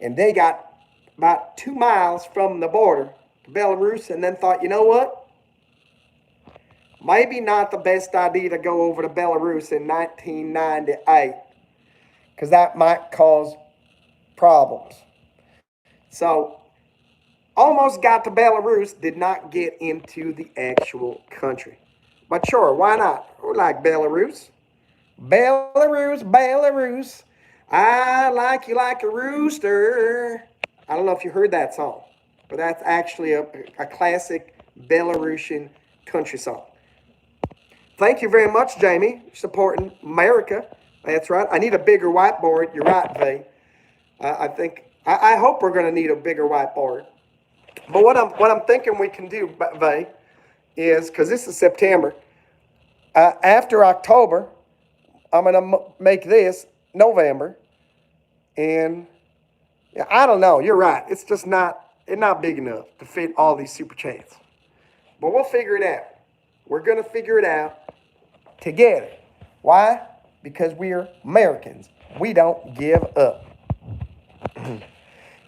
And they got about 2 miles from the border to Belarus, and then thought, you know what? Maybe not the best idea to go over to Belarus in 1998, because that might cause problems. So, almost got to Belarus, did not get into the actual country. But sure, why not? We like Belarus. Belarus. I like you like a rooster. I don't know if you heard that song, but that's actually a classic Belarusian country song. Thank you very much, Jamie, supporting America. That's right. I need a bigger whiteboard. You're right, V. I hope we're going to need a bigger whiteboard. But what I'm thinking we can do, V, is, because this is September, after October, I'm going to make this November. And yeah, I don't know. You're right. It's just not big enough to fit all these super chats. But we'll figure it out. We're going to figure it out together. Why? Because we're Americans. We don't give up.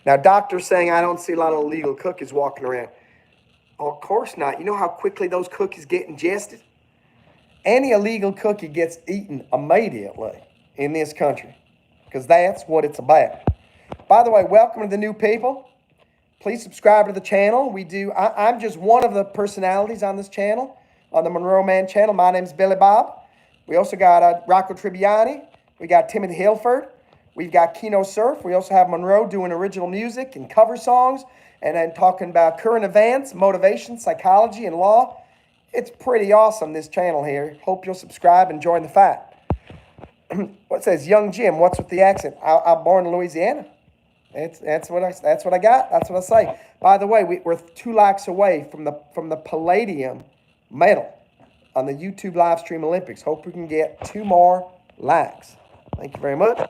Now, doctor's saying I don't see a lot of illegal cookies walking around. Oh, of course not. You know how quickly those cookies get ingested? Any illegal cookie gets eaten immediately in this country, because that's what it's about. By the way, welcome to the new people. Please subscribe to the channel. I'm just one of the personalities on this channel, on the Monroe Mann channel. My name's Billy Bob. We also got Rocco Tribbiani. We got Timothy Hilford. We've got Keno Surf. We also have Monroe doing original music and cover songs, and then talking about current events, motivation, psychology, and law. It's pretty awesome, this channel here. Hope you'll subscribe and join the fight. What says Young Jim? What's with the accent? I'm born in Louisiana. That's what I got. That's what I say. By the way, we're 2 likes away from the Palladium medal on the YouTube live stream Olympics. Hope we can get 2 more likes. Thank you very much.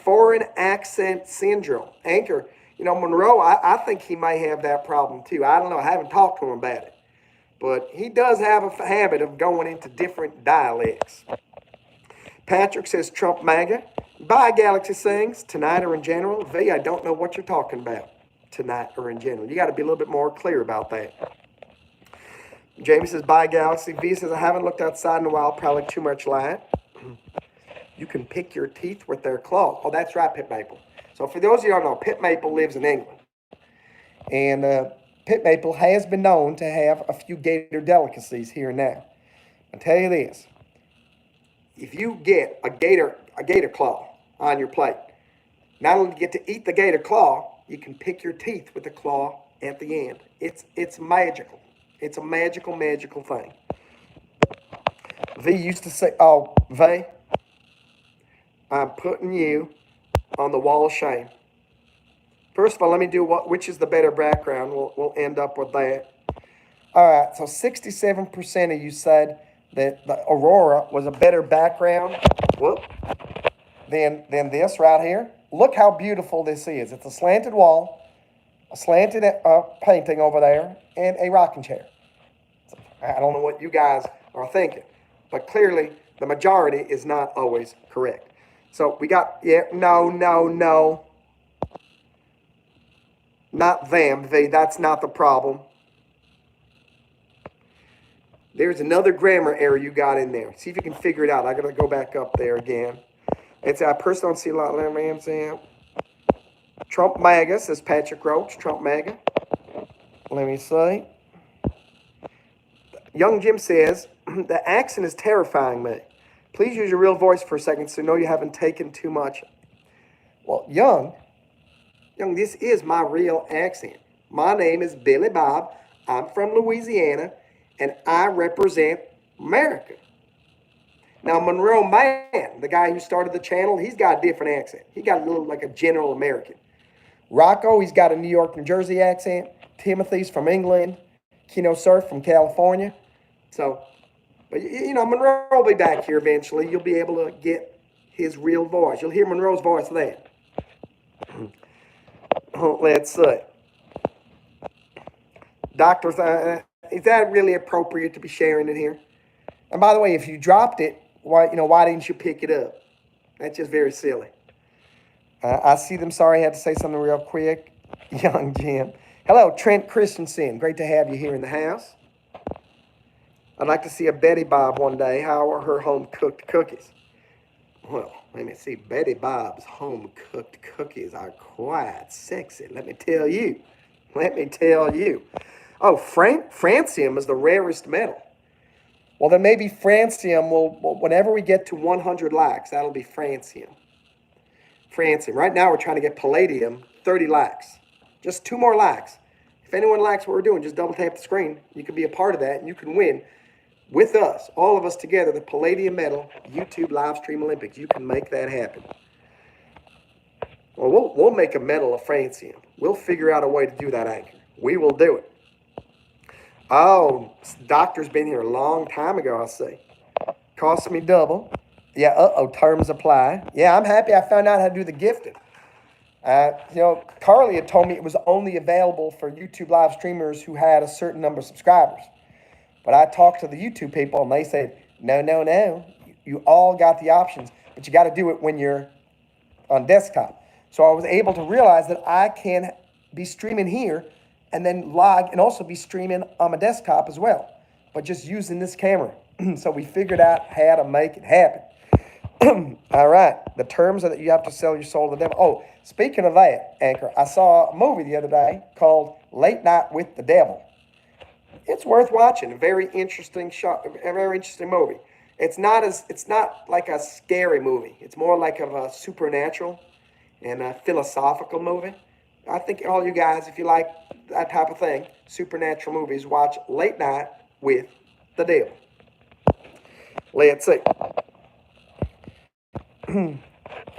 Foreign accent syndrome. Anchor, Monroe, I think he may have that problem too. I don't know. I haven't talked to him about it. But he does have a habit of going into different dialects. Patrick says Trump MAGA. Bye, Galaxy Sings. Tonight or in general? V, I don't know what you're talking about. Tonight or in general. You got to be a little bit more clear about that. Jamie says, bye, Galaxy. V says, I haven't looked outside in a while. Probably too much light. You can pick your teeth with their claws. Oh, that's right, Pit Maple. So for those of you who don't know, Pit Maple lives in England. And Pit Maple has been known to have a few gator delicacies here and now. I'll tell you this. If you get a gator claw on your plate, not only do you get to eat the gator claw, you can pick your teeth with the claw at the end. It's magical. It's a magical, magical thing. V used to say, oh, V, I'm putting you on the wall of shame. First of all, let me do which is the better background. We'll end up with that. All right, so 67% of you said that the Aurora was a better background than this right here. Look how beautiful this is. It's a slanted wall, a slanted painting over there, and a rocking chair. So, I don't know what you guys are thinking, but clearly the majority is not always correct. So we got, no. Not them, V. That's not the problem. There's another grammar error you got in there. See if you can figure it out. I got to go back up there again. It's I personally don't see a lot of them. Trump MAGA, says Patrick Roach. Trump MAGA. Let me see. Young Jim says, the accent is terrifying me. Please use your real voice for a second so you know you haven't taken too much. Well, Young, this is my real accent. My name is Billy Bob. I'm from Louisiana, and I represent America. Now, Monroe Mann, the guy who started the channel, he's got a different accent. He got a little like a general American. Rocco, he's got a New York, New Jersey accent. Timothy's from England. Kino Surf from California. So, but Monroe will be back here eventually. You'll be able to get his real voice. You'll hear Monroe's voice then. Let's see. Doctors, is that really appropriate to be sharing it here? And by the way, if you dropped it, why didn't you pick it up? That's just very silly. I see them. Sorry, I had to say something real quick. Young Jim. Hello, Trent Christensen. Great to have you here in the house. I'd like to see a Betty Bob one day. How are her home-cooked cookies? Well, let me see. Betty Bob's home-cooked cookies are quite sexy. Let me tell you. Oh, francium is the rarest metal. Well, then maybe francium will, whenever we get to 100 likes, that'll be francium. Right now, we're trying to get palladium, 30 likes. Just 2 more likes. If anyone likes what we're doing, just double tap the screen. You can be a part of that, and you can win with us, all of us together, the Palladium Medal YouTube live stream Olympics. You can make that happen. Well, we'll make a medal of francium. We'll figure out a way to do that, Anchor. We will do it. Oh, doctor's been here a long time ago, I see. Cost me double. Yeah, terms apply. Yeah, I'm happy I found out how to do the gifting. Carly had told me it was only available for YouTube live streamers who had a certain number of subscribers. But I talked to the YouTube people, and they said, no. You all got the options, but you got to do it when you're on desktop. So I was able to realize that I can be streaming here and then log and also be streaming on my desktop as well, but just using this camera. So we figured out how to make it happen. All right. The terms are that you have to sell your soul to the devil. Oh, speaking of that, Anchor, I saw a movie the other day called Late Night with the Devil. It's worth watching. A very interesting movie. It's not like a scary movie. It's more like a supernatural and a philosophical movie. I think all you guys, if you like that type of thing, supernatural movies, watch Late Night with the Devil. Let's see.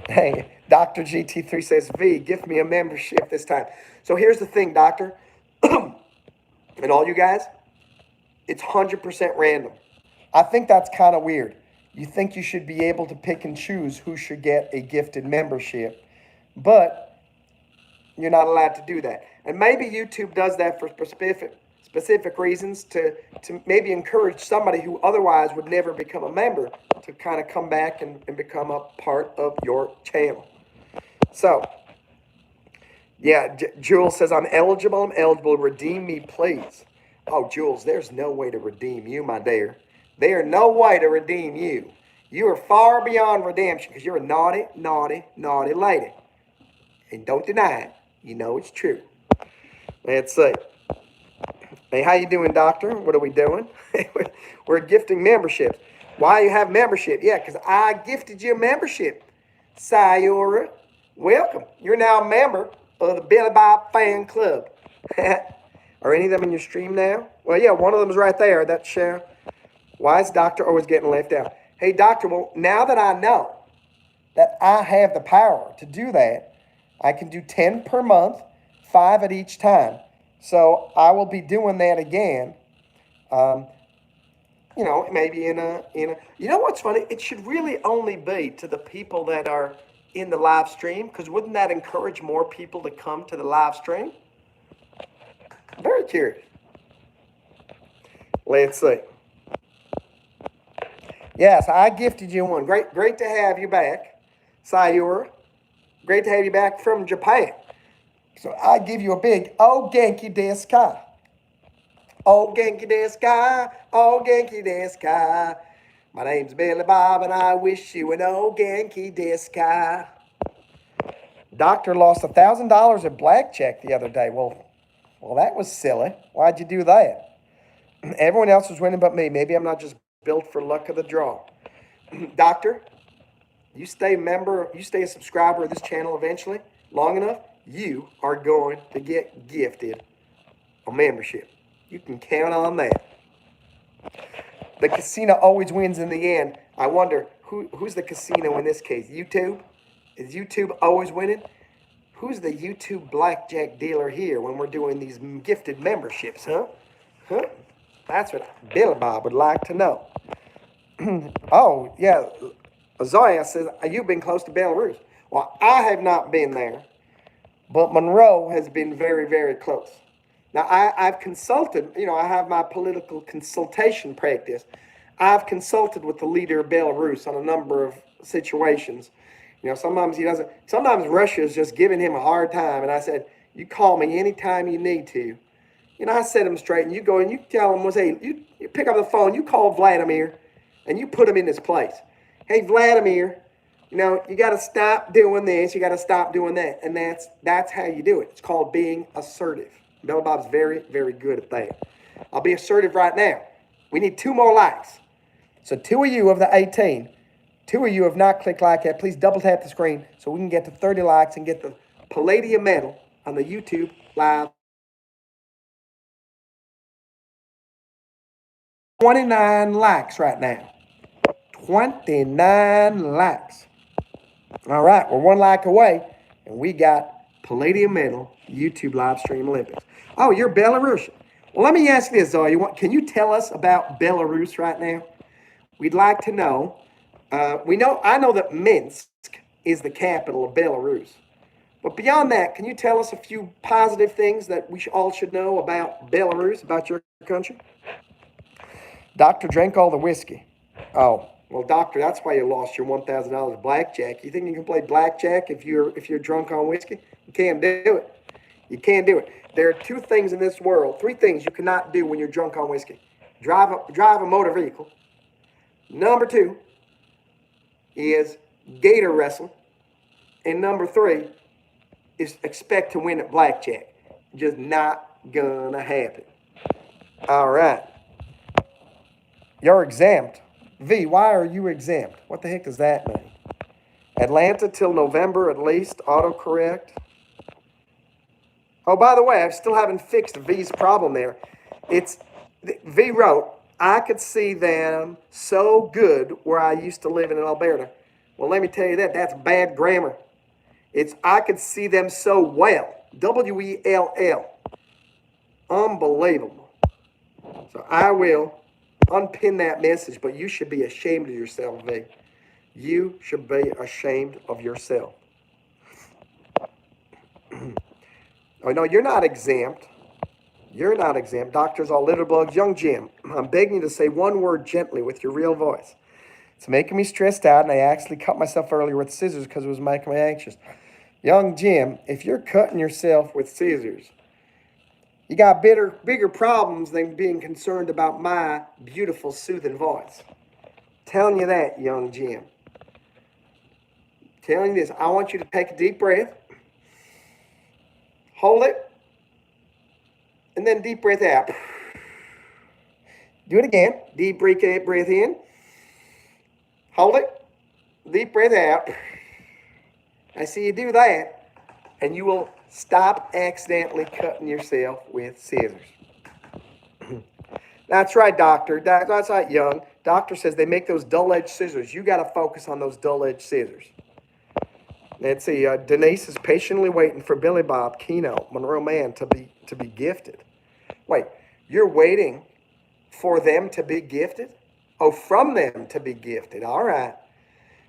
Hey, Dr. GT3 says, V, give me a membership this time. So here's the thing, Doctor. And all you guys, it's 100% random. I think that's kind of weird. you think you should be able to pick and choose who should get a gifted membership, but you're not allowed to do that. And maybe YouTube does that for specific reasons to maybe encourage somebody who otherwise would never become a member to kind of come back and become a part of your channel. So, yeah, Jules says, I'm eligible. Redeem me, please. Oh, Jules, there's no way to redeem you, my dear. There's no way to redeem you. You are far beyond redemption because you're a naughty, naughty, naughty lady. And don't deny it. You know it's true. Let's see. Hey, how you doing, doctor? What are we doing? We're gifting memberships. Why you have membership? Yeah, because I gifted you a membership. Sayora, welcome. You're now a member of the Billy Bob fan club. Are any of them in your stream now? Well, yeah, one of them is right there. That's Sharon. Why is doctor always getting left out? Hey, doctor, well, now that I know that I have the power to do that, I can do 10 per month, 5 at each time. So I will be doing that again. You know, maybe in a, you know what's funny? It should really only be to the people that are in the live stream, because wouldn't that encourage more people to come to the live stream? Very curious. Let's see. Yes, I gifted you one. Great to have you back, Sayura. Great to have you back from Japan. So I give you a big "Oh Genki desu ka?" Oh Genki desu ka? Oh Genki desu ka? My name's Billy Bob and I wish you an "Oh Genki desu ka?" Doctor lost $1,000 at blackjack the other day. Well, that was silly. Why'd you do that? Everyone else was winning but me. Maybe I'm not just built for luck of the draw. Doctor, you stay a subscriber of this channel eventually, long enough, you are going to get gifted a membership. You can count on that. The casino always wins in the end. I wonder, who's the casino in this case? YouTube? Is YouTube always winning? Who's the YouTube blackjack dealer here when we're doing these gifted memberships, huh? That's what Billy Bob would like to know. Oh, yeah. Zoya says, you've been close to Belarus. Well, I have not been there, but Monroe has been very, very close. Now, I've consulted, I have my political consultation practice. I've consulted with the leader of Belarus on a number of situations. Sometimes he doesn't, sometimes Russia is just giving him a hard time. And I said, you call me anytime you need to. I set him straight, and you go and you tell him, hey, you pick up the phone, you call Vladimir, and you put him in his place. Hey, Vladimir, you got to stop doing this, you got to stop doing that. And that's how you do it. It's called being assertive. Billy Bob's very, very good at that. I'll be assertive right now. We need 2 more likes. So 2 of you of the 18, 2 of you have not clicked like yet. Please double tap the screen so we can get to 30 likes and get the Palladium medal on the YouTube live. 29 likes right now. 29 likes. All right, we're 1 like away, and we got Palladium medal YouTube live stream Olympics. Oh, you're Belarusian. Well, let me ask this, Zoe. Can you tell us about Belarus right now? We'd like to know. I know that Minsk is the capital of Belarus. But beyond that, can you tell us a few positive things that we all should know about Belarus, about your country? Doctor drank all the whiskey. Oh, well, doctor, that's why you lost your $1,000 blackjack. You think you can play blackjack if you're drunk on whiskey? You can't do it. You can't do it. There are 2 things in this world, 3 things you cannot do when you're drunk on whiskey. Drive a motor vehicle. Number 2 is gator wrestle. And number 3 is expect to win at blackjack. Just not gonna happen. All right. You're exempt. V, why are you exempt? What the heck does that mean? Atlanta till November at least, autocorrect. Oh, by the way, I still haven't fixed V's problem there. V wrote, I could see them so good where I used to live in Alberta. Well, let me tell you that's bad grammar. It's I could see them so well. W-E-L-L. Unbelievable. So I will unpin that message, but you should be ashamed of yourself, V. You should be ashamed of yourself. Oh, no, you're not exempt. You're not exempt. Doctors, all litter bugs. Young Jim, I'm begging you to say one word gently with your real voice. It's making me stressed out, and I actually cut myself earlier with scissors because it was making me anxious. Young Jim, if you're cutting yourself with scissors, you got bigger problems than being concerned about my beautiful, soothing voice. Telling you that, young Jim. Telling you this. I want you to take a deep breath. Hold it. And then deep breath out. Do it again. Deep breath in. Hold it. Deep breath out. I see you do that, and you will stop accidentally cutting yourself with scissors. That's right, doctor. That's right, young. Doctor says they make those dull-edged scissors. You got to focus on those dull-edged scissors. Let's see. Denise is patiently waiting for Billy Bob keynote Monroe Mann to be gifted. Wait, you're waiting for them to be gifted? Oh, from them to be gifted. All right.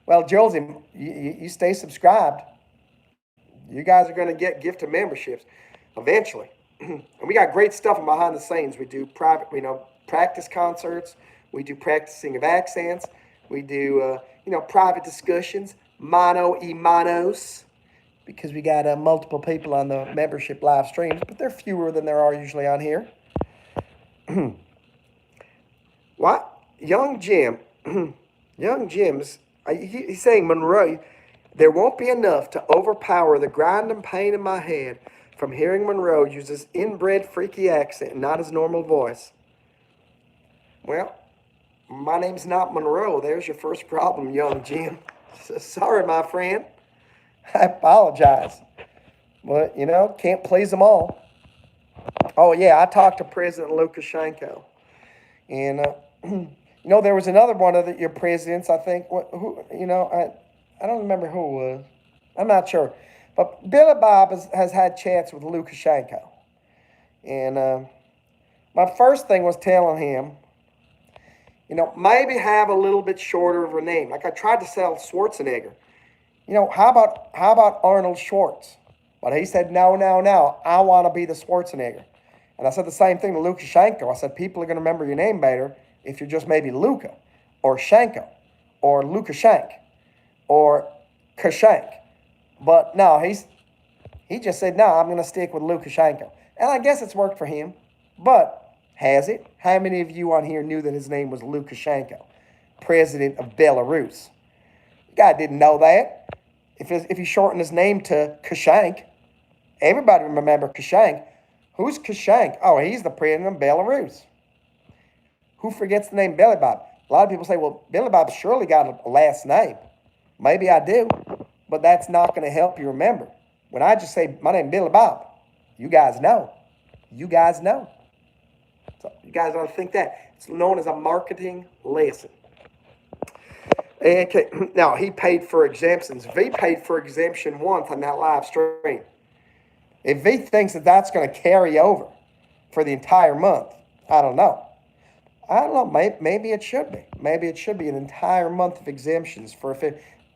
Well, Josie, you stay subscribed. You guys are going to get gifted memberships eventually. And we got great stuff behind the scenes. We do private, practice concerts. We do practicing of accents. We do, private discussions, mano y manos, because we got multiple people on the membership live streams, but they're fewer than there are usually on here. What? Young Jim, he's saying, Monroe, there won't be enough to overpower the grinding pain in my head from hearing Monroe use his inbred freaky accent and not his normal voice. Well, my name's not Monroe. There's your first problem, young Jim. Sorry, my friend. I apologize. But, can't please them all. Oh, yeah, I talked to President Lukashenko. And, there was another one of your presidents, I think. I don't remember who it was. I'm not sure. But Billy Bob has had chats with Lukashenko. And my first thing was telling him, maybe have a little bit shorter of a name. Like I tried to sell Schwarzenegger. How about Arnold Schwartz? But he said, no, I want to be the Schwarzenegger. And I said the same thing to Lukashenko. I said, people are going to remember your name better if you're just maybe Luka or Shanko or Lukashenk or Kashank. But no, he just said, no, I'm going to stick with Lukashenko. And I guess it's worked for him. But has it? How many of you on here knew that his name was Lukashenko, president of Belarus? You guy didn't know that. If he shortened his name to Kashank, everybody remember Kashank. Who's Kashank? Oh, he's the president of Belarus. Who forgets the name Billy Bob? A lot of people say, well, Billy Bob surely got a last name. Maybe I do, but that's not going to help you remember. When I just say, my name's Billy Bob, you guys know. You guys know. So you guys ought to think that. It's known as a marketing lesson. Okay. Now, he paid for exemptions. V paid for exemption once on that live stream. If V thinks that that's going to carry over for the entire month, I don't know. Maybe it should be. Maybe it should be an entire month of exemptions for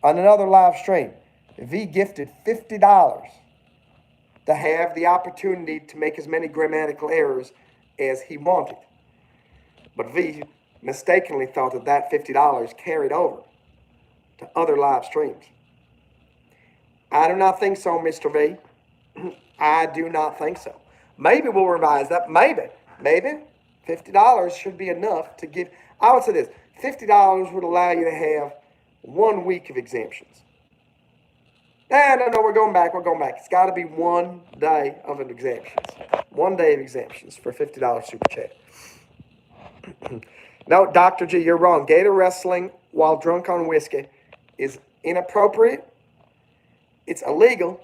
on another live stream. If V gifted $50 to have the opportunity to make as many grammatical errors as he wanted. But V mistakenly thought that $50 carried over to other live streams. I do not think so, Mr. V. I do not think so. Maybe we'll revise that. Maybe $50 should be enough to give. I would say this. $50 would allow you to have 1 week of exemptions. No, we're going back. It's got to be 1 day of an exemptions. 1 day of exemptions for $50 super chat. No, Dr. G, you're wrong. Gator wrestling while drunk on whiskey is inappropriate. It's illegal.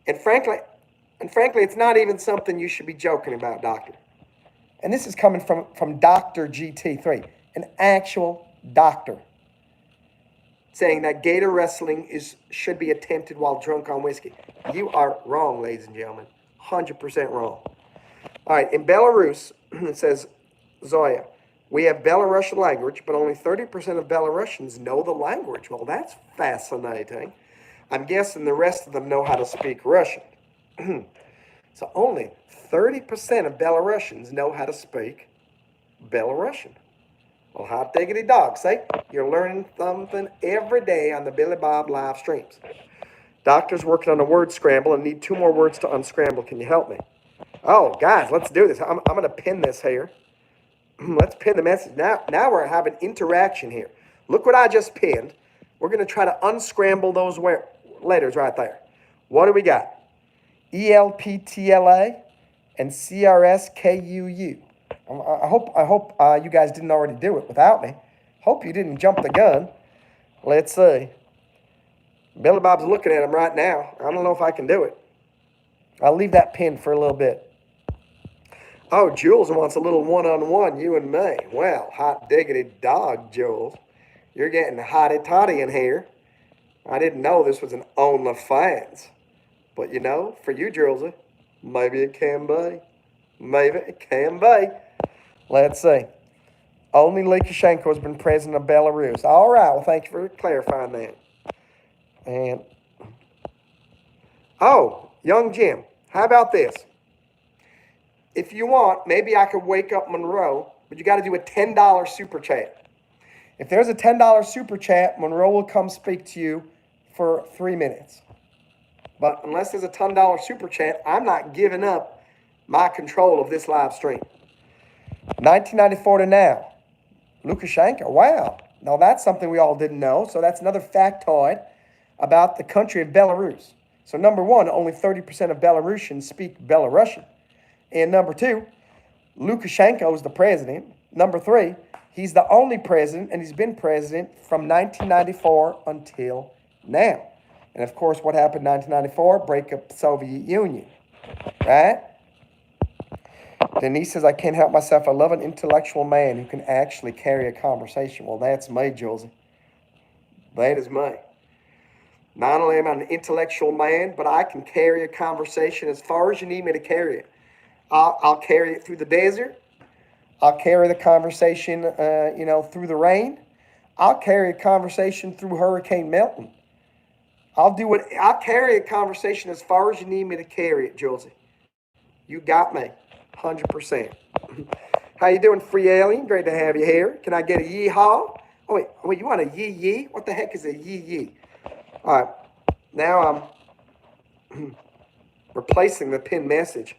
And frankly, it's not even something you should be joking about, doctor. And this is coming from Dr. GT3, an actual doctor, saying that gator wrestling should be attempted while drunk on whiskey. You are wrong, ladies and gentlemen. 100% wrong. All right, in Belarus, it says, Zoya, We have Belarusian language, but only 30% of Belarusians know the language. Well, that's fascinating. I'm guessing the rest of them know how to speak Russian. So only 30% of Belarusians know how to speak Belarusian. Well, hot diggity dog, see? You're learning something every day on the Billy Bob live streams. Doctor's working on a word scramble and need 2 more words to unscramble. Can you help me? Oh, guys, let's do this. I'm going to pin this here. Let's pin the message. Now we're having interaction here. Look what I just pinned. We're going to try to unscramble those letters right there. What do we got? ELPTLA and CRSKUU. I hope you guys didn't already do it without me. Hope you didn't jump the gun. Let's see. Billy Bob's looking at him right now. I don't know if I can do it. I'll leave that pinned for a little bit. Oh, Jules wants a little one-on-one, you and me. Well, hot diggity dog, Jules. You're getting hotty-toddy in here. I didn't know this was an OnlyFans. But, you know, for you, Jules, maybe it can be. Maybe it can be. Let's see. Only Lukashenko has been president of Belarus. All right, well, thank you for clarifying that. And, oh, young Jim, how about this? If you want, maybe I could wake up Monroe, but you got to do a $10 super chat. If there's a $10 super chat, Monroe will come speak to you for 3 minutes. But unless there's a $10 super chat, I'm not giving up my control of this live stream. 1994 to now. Lukashenko, wow. Now that's something we all didn't know. So that's another factoid about the country of Belarus. So number 1, only 30% of Belarusians speak Belarusian. And number 2, Lukashenko is the president. Number 3, he's the only president, and he's been president from 1994 until now. And of course, what happened in 1994? Break up the Soviet Union, right? Denise says, I can't help myself. I love an intellectual man who can actually carry a conversation. Well, that's me, Josie. That is me. Not only am I an intellectual man, but I can carry a conversation as far as you need me to carry it. I'll carry it through the desert. I'll carry the conversation, through the rain. I'll carry a conversation through Hurricane Milton. I'll carry a conversation as far as you need me to carry it, Josie. You got me, 100%. How you doing, free alien? Great to have you here. Can I get a yee-haw? Oh, wait, you want a yee-yee? What the heck is a yee-yee? All right, now I'm replacing the pinned message.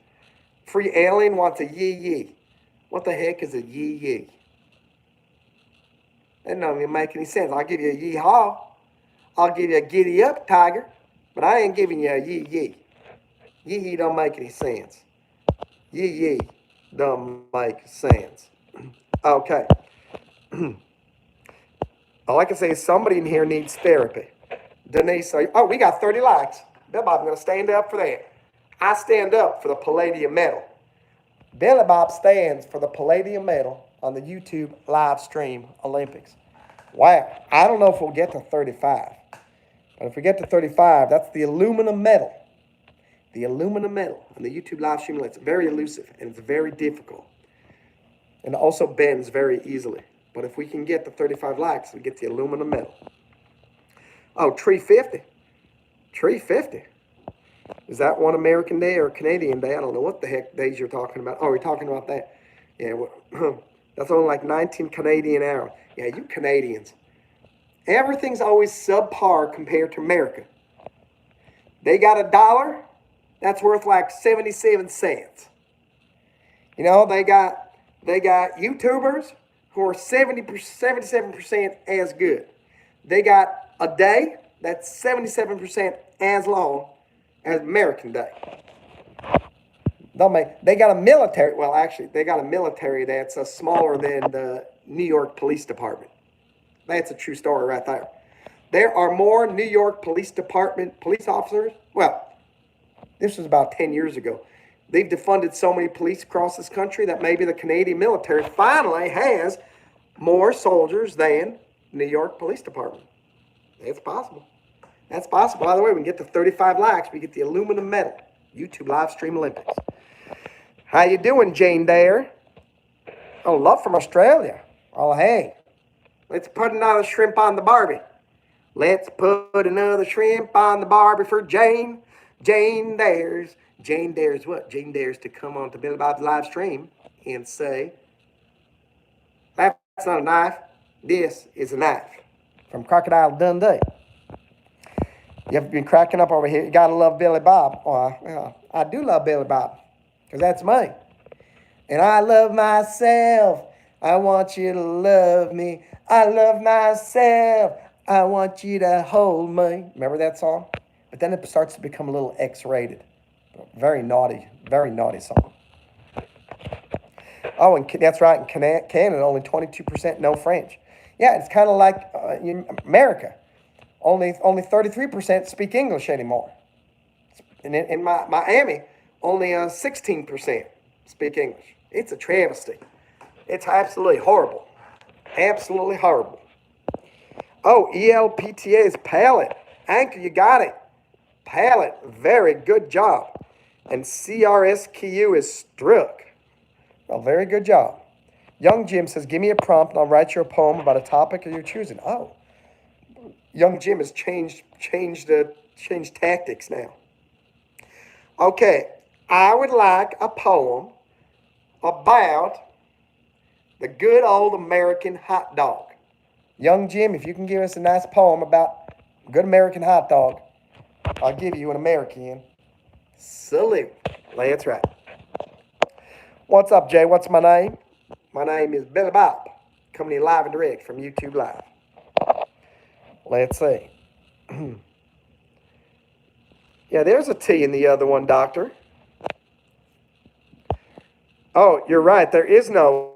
Free alien wants a yee-yee. What the heck is a yee-yee? That don't even make any sense. I'll give you a yee-haw. I'll give you a giddy-up, tiger. But I ain't giving you a yee-yee. Yee-yee don't make any sense. Yee-yee don't make sense. Okay. All I can say is somebody in here needs therapy. Denise, we got 30 likes. Billy Bob, I'm going to stand up for that. I stand up for the Palladium Medal. Billy Bob stands for the Palladium Medal on the YouTube live stream Olympics. Wow. I don't know if we'll get to 35. But if we get to 35, that's the aluminum medal. The aluminum medal on the YouTube live stream. It's very elusive and it's very difficult. And it also bends very easily. But if we can get to 35 likes, we get the aluminum medal. Oh, Tree 50. Tree 50. Is that one American Day or Canadian Day? I don't know what the heck days you're talking about. Oh, we're talking about that. Yeah, well, that's only like 19 Canadian hours. Yeah, you Canadians. Everything's always subpar compared to America. They got $1. That's worth like 77 cents. You know, they got YouTubers who are 77% as good. They got a day that's 77% as long as American Day. They got a military, well, actually, they got a military that's smaller than the New York Police Department. That's a true story right there. There are more New York Police Department police officers. Well, this was about 10 years ago. They've defunded so many police across this country that maybe the Canadian military finally has more soldiers than New York Police Department. It's possible. That's possible. By the way, we can get to 35 likes. We get the aluminum medal. YouTube live stream Olympics. How you doing, Jane Dare? Oh, love from Australia. Oh, hey. Let's put another shrimp on the Barbie. Let's put another shrimp on the Barbie for Jane. Jane dares. Jane dares what? Jane dares to come on to Billy Bob's live stream and say, that's not a knife. This is a knife. From Crocodile Dundee. You've been cracking up over here. You gotta love Billy Bob. Oh, I do love Billy Bob. Because that's me. And I love myself. I want you to love me. I love myself. I want you to hold me. Remember that song? But then it starts to become a little X-rated. Very naughty song. Oh, and that's right. In Canada, only 22% know French. Yeah, it's kind of like in America. Only 33% speak English anymore. And in Miami, only 16% speak English. It's a travesty. It's absolutely horrible. Absolutely horrible. Oh, ELPTA is palette. Anchor, you got it. Palette, very good job. And CRSQ is struck. Well, very good job. Young Jim says, give me a prompt and I'll write you a poem about a topic you're choosing. Oh, Young Jim has changed tactics now. Okay, I would like a poem about the good old American hot dog. Young Jim, if you can give us a nice poem about a good American hot dog, I'll give you an American salute. That's right. What's up, Jay? What's my name? My name is Billy Bob, coming to you live and direct from YouTube Live. Let's see. Yeah, there's a T in the other one, Doctor. Oh, you're right. There is no.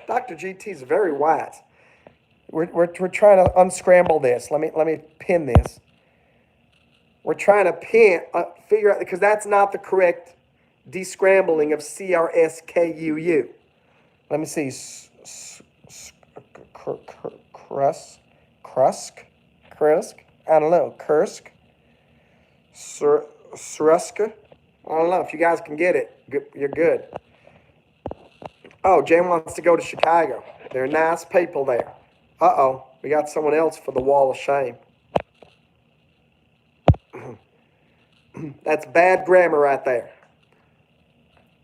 Dr. GT is very wise. We're trying to unscramble this. Let me pin this. We're trying to figure out, because that's not the correct descrambling of CRSKUU. Let me see. Krusk? I don't know. Kursk? Sruska? I don't know. If you guys can get it, you're good. Oh, Jane wants to go to Chicago. There are nice people there. Uh-oh. We got someone else for the wall of shame. That's bad grammar right there.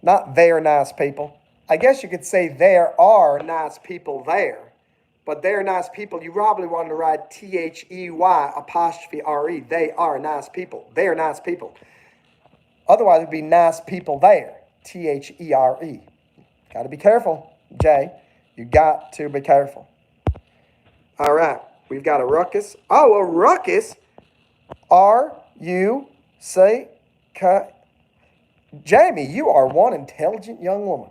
Not they're nice people. I guess you could say there are nice people there. But they're nice people. You probably want to write THEY''RE. They are nice people. They're nice people. Otherwise, it'd be nice people there. THERE. Got to be careful, Jay. You got to be careful. All right. We've got a ruckus. Oh, a ruckus. R-U-C-K. Jamie, you are one intelligent young woman.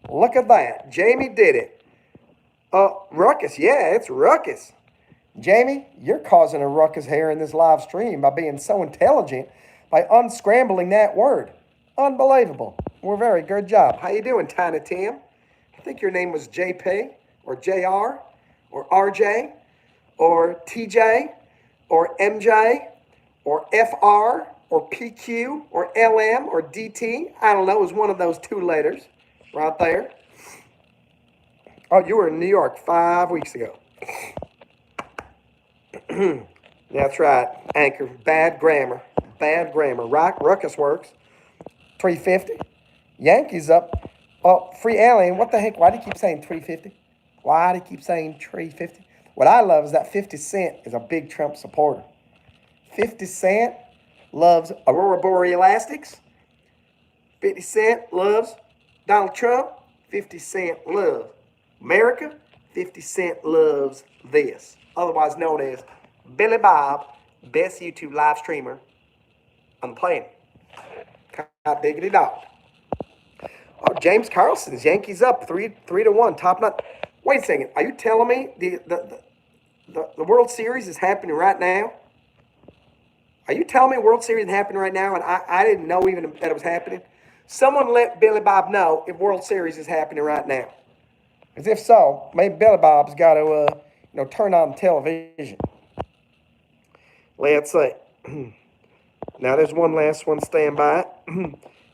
Look at that. Jamie did it. Ruckus. Yeah, it's ruckus. Jamie, you're causing a ruckus here in this live stream by being so intelligent, by unscrambling that word. Unbelievable. Well, very good job. How you doing, Tiny Tim? I think your name was JP or JR or RJ or TJ or MJ or FR or PQ or LM or DT. I don't know. It was one of those two letters right there. Oh, you were in New York 5 weeks ago. That's right. Anchor. Bad grammar. Bad grammar. Right? Ruckus works. 350. Yankees up. Oh, free alien. What the heck? Why do you keep saying 350? Why do you keep saying 350? What I love is that 50 Cent is a big Trump supporter. 50 Cent loves Aurora Borealistics. 50 Cent loves Donald Trump. 50 Cent loves America. 50 Cent loves this. Otherwise known as Billy Bob, best YouTube live streamer on the planet. God diggity dog. Oh, James Carlson's Yankees up 3-1. Top notch. Wait a second. Are you telling me the World Series is happening right now? Are you telling me World Series is happening right now and I didn't know even that it was happening? Someone let Billy Bob know if World Series is happening right now. Because if so, maybe Billy Bob's got to turn on the television. Let's see. Now there's one last one. Stand by.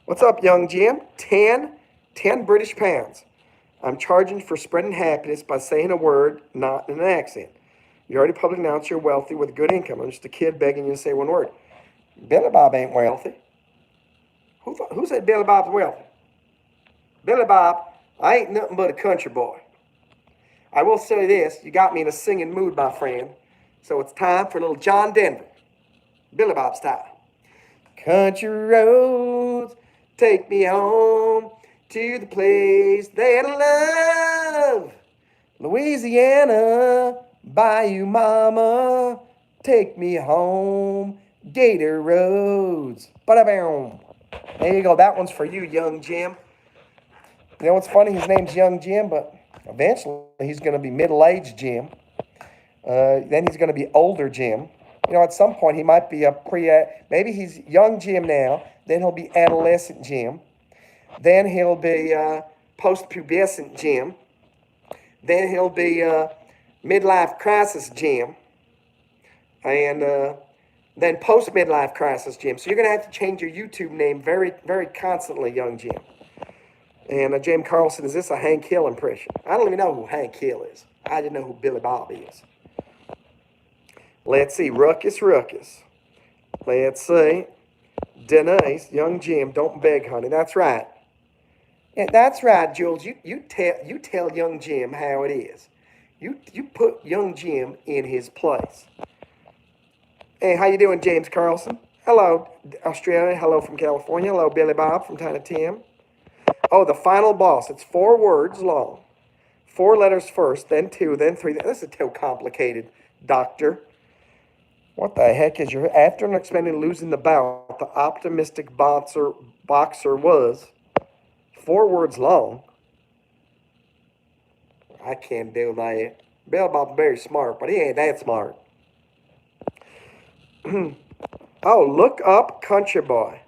What's up, young Jim? 10 British pounds. I'm charging for spreading happiness by saying a word, not in an accent. You already publicly announced you're wealthy with good income. I'm just a kid begging you to say one word. Billy Bob ain't wealthy. Who said Billy Bob's wealthy? Billy Bob, I ain't nothing but a country boy. I will say this, you got me in a singing mood, my friend. So it's time for a little John Denver. Billy Bob style. Country roads, take me home to the place that I love. Louisiana, Bayou Mama, take me home. Gator roads. Ba-da-boom. There you go. That one's for you, young Jim. You know what's funny? His name's Young Jim, but eventually he's going to be middle-aged Jim. Then he's going to be older Jim. You know, at some point he might be maybe he's young Jim now. Then he'll be adolescent Jim. Then he'll be post-pubescent Jim. Then he'll be midlife crisis Jim. And then post-midlife crisis Jim. So you're going to have to change your YouTube name very, very constantly, young Jim. And James Carlson, is this a Hank Hill impression? I don't even know who Hank Hill is. I didn't know who Billy Bob is. Let's see. Ruckus. Let's see. Denise, young Jim, don't beg, honey. That's right. Yeah, that's right, Jules. You tell young Jim how it is. You put young Jim in his place. Hey, how you doing, James Carlson? Hello, Australia. Hello from California. Hello, Billy Bob from Tiny Tim. Oh, the final boss. It's 4 words long. 4 letters first, then 2, then 3. This is too complicated, doctor. What the heck is your... After unexpectedly losing the bout, the optimistic boxer was 4 words long. I can't do that. Bill Bob's very smart, but he ain't that smart. Oh, look up Country Boy.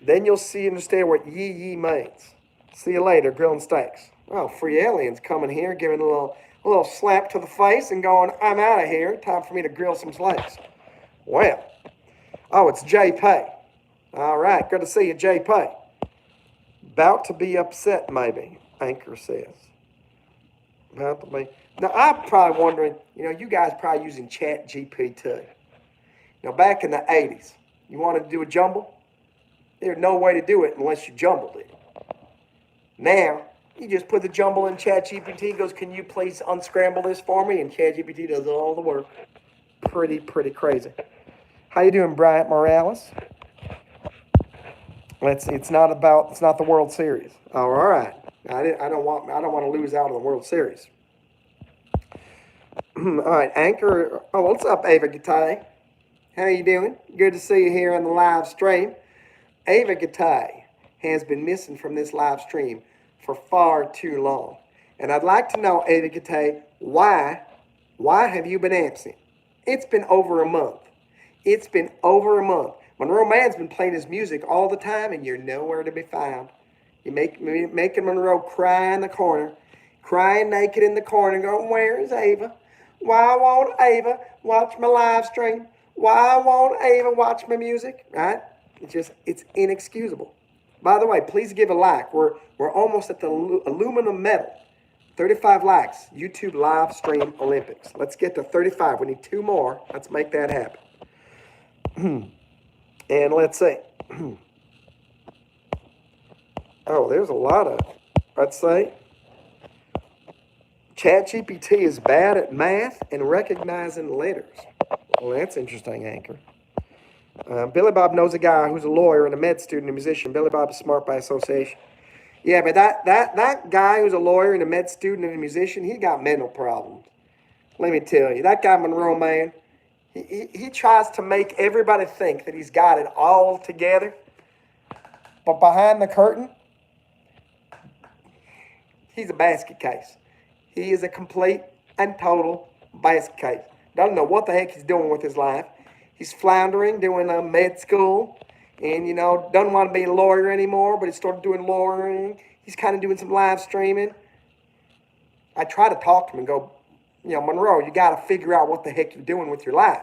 Then you'll understand what yee means. See you later, grilling steaks. Well, free aliens coming here, giving a little slap to the face and going, I'm out of here. Time for me to grill some steaks. Well, oh, it's JP. All right, good to see you, JP. About to be upset, maybe, Anchor says. About to be. Now, I'm probably wondering, you guys probably using Chat GPT. Back in the 80s, you wanted to do a jumble? There's no way to do it unless you jumbled it. Now, you just put the jumble in ChatGPT, goes, can you please unscramble this for me? And ChatGPT does all the work. Pretty crazy. How you doing, Bryant Morales? Let's see, it's not the World Series. Oh, all right. I don't want to lose out on the World Series. All right, Anchor. Oh, what's up, Ava Gattai? How you doing? Good to see you here on the live stream. Ava Gattai has been missing from this live stream for far too long. And I'd like to know, Ava Gattai, why have you been absent? It's been over a month. Monroe Mann's been playing his music all the time, and you're nowhere to be found. You're making Monroe cry in the corner, crying naked in the corner, going, where's Ava? Why won't Ava watch my live stream? Why won't Ava watch my music? Right? It's inexcusable. By the way, please give a like. We're almost at the aluminum medal. 35 likes. YouTube live stream Olympics. Let's get to 35. We need 2 more. Let's make that happen. And let's see. Oh, there's a lot of, let's say, ChatGPT is bad at math and recognizing letters. Well, that's interesting, Anchor. Billy Bob knows a guy who's a lawyer and a med student and a musician. Billy Bob is smart by association. Yeah, but that guy who's a lawyer and a med student and a musician, he got mental problems. Let me tell you, that guy Monroe Mann, he tries to make everybody think that he's got it all together. But behind the curtain, he's a basket case. He is a complete and total basket case. Doesn't know what the heck he's doing with his life. He's floundering, doing med school, and, doesn't want to be a lawyer anymore, but he started doing lawyering. He's kind of doing some live streaming. I try to talk to him and go, Monroe, you got to figure out what the heck you're doing with your life.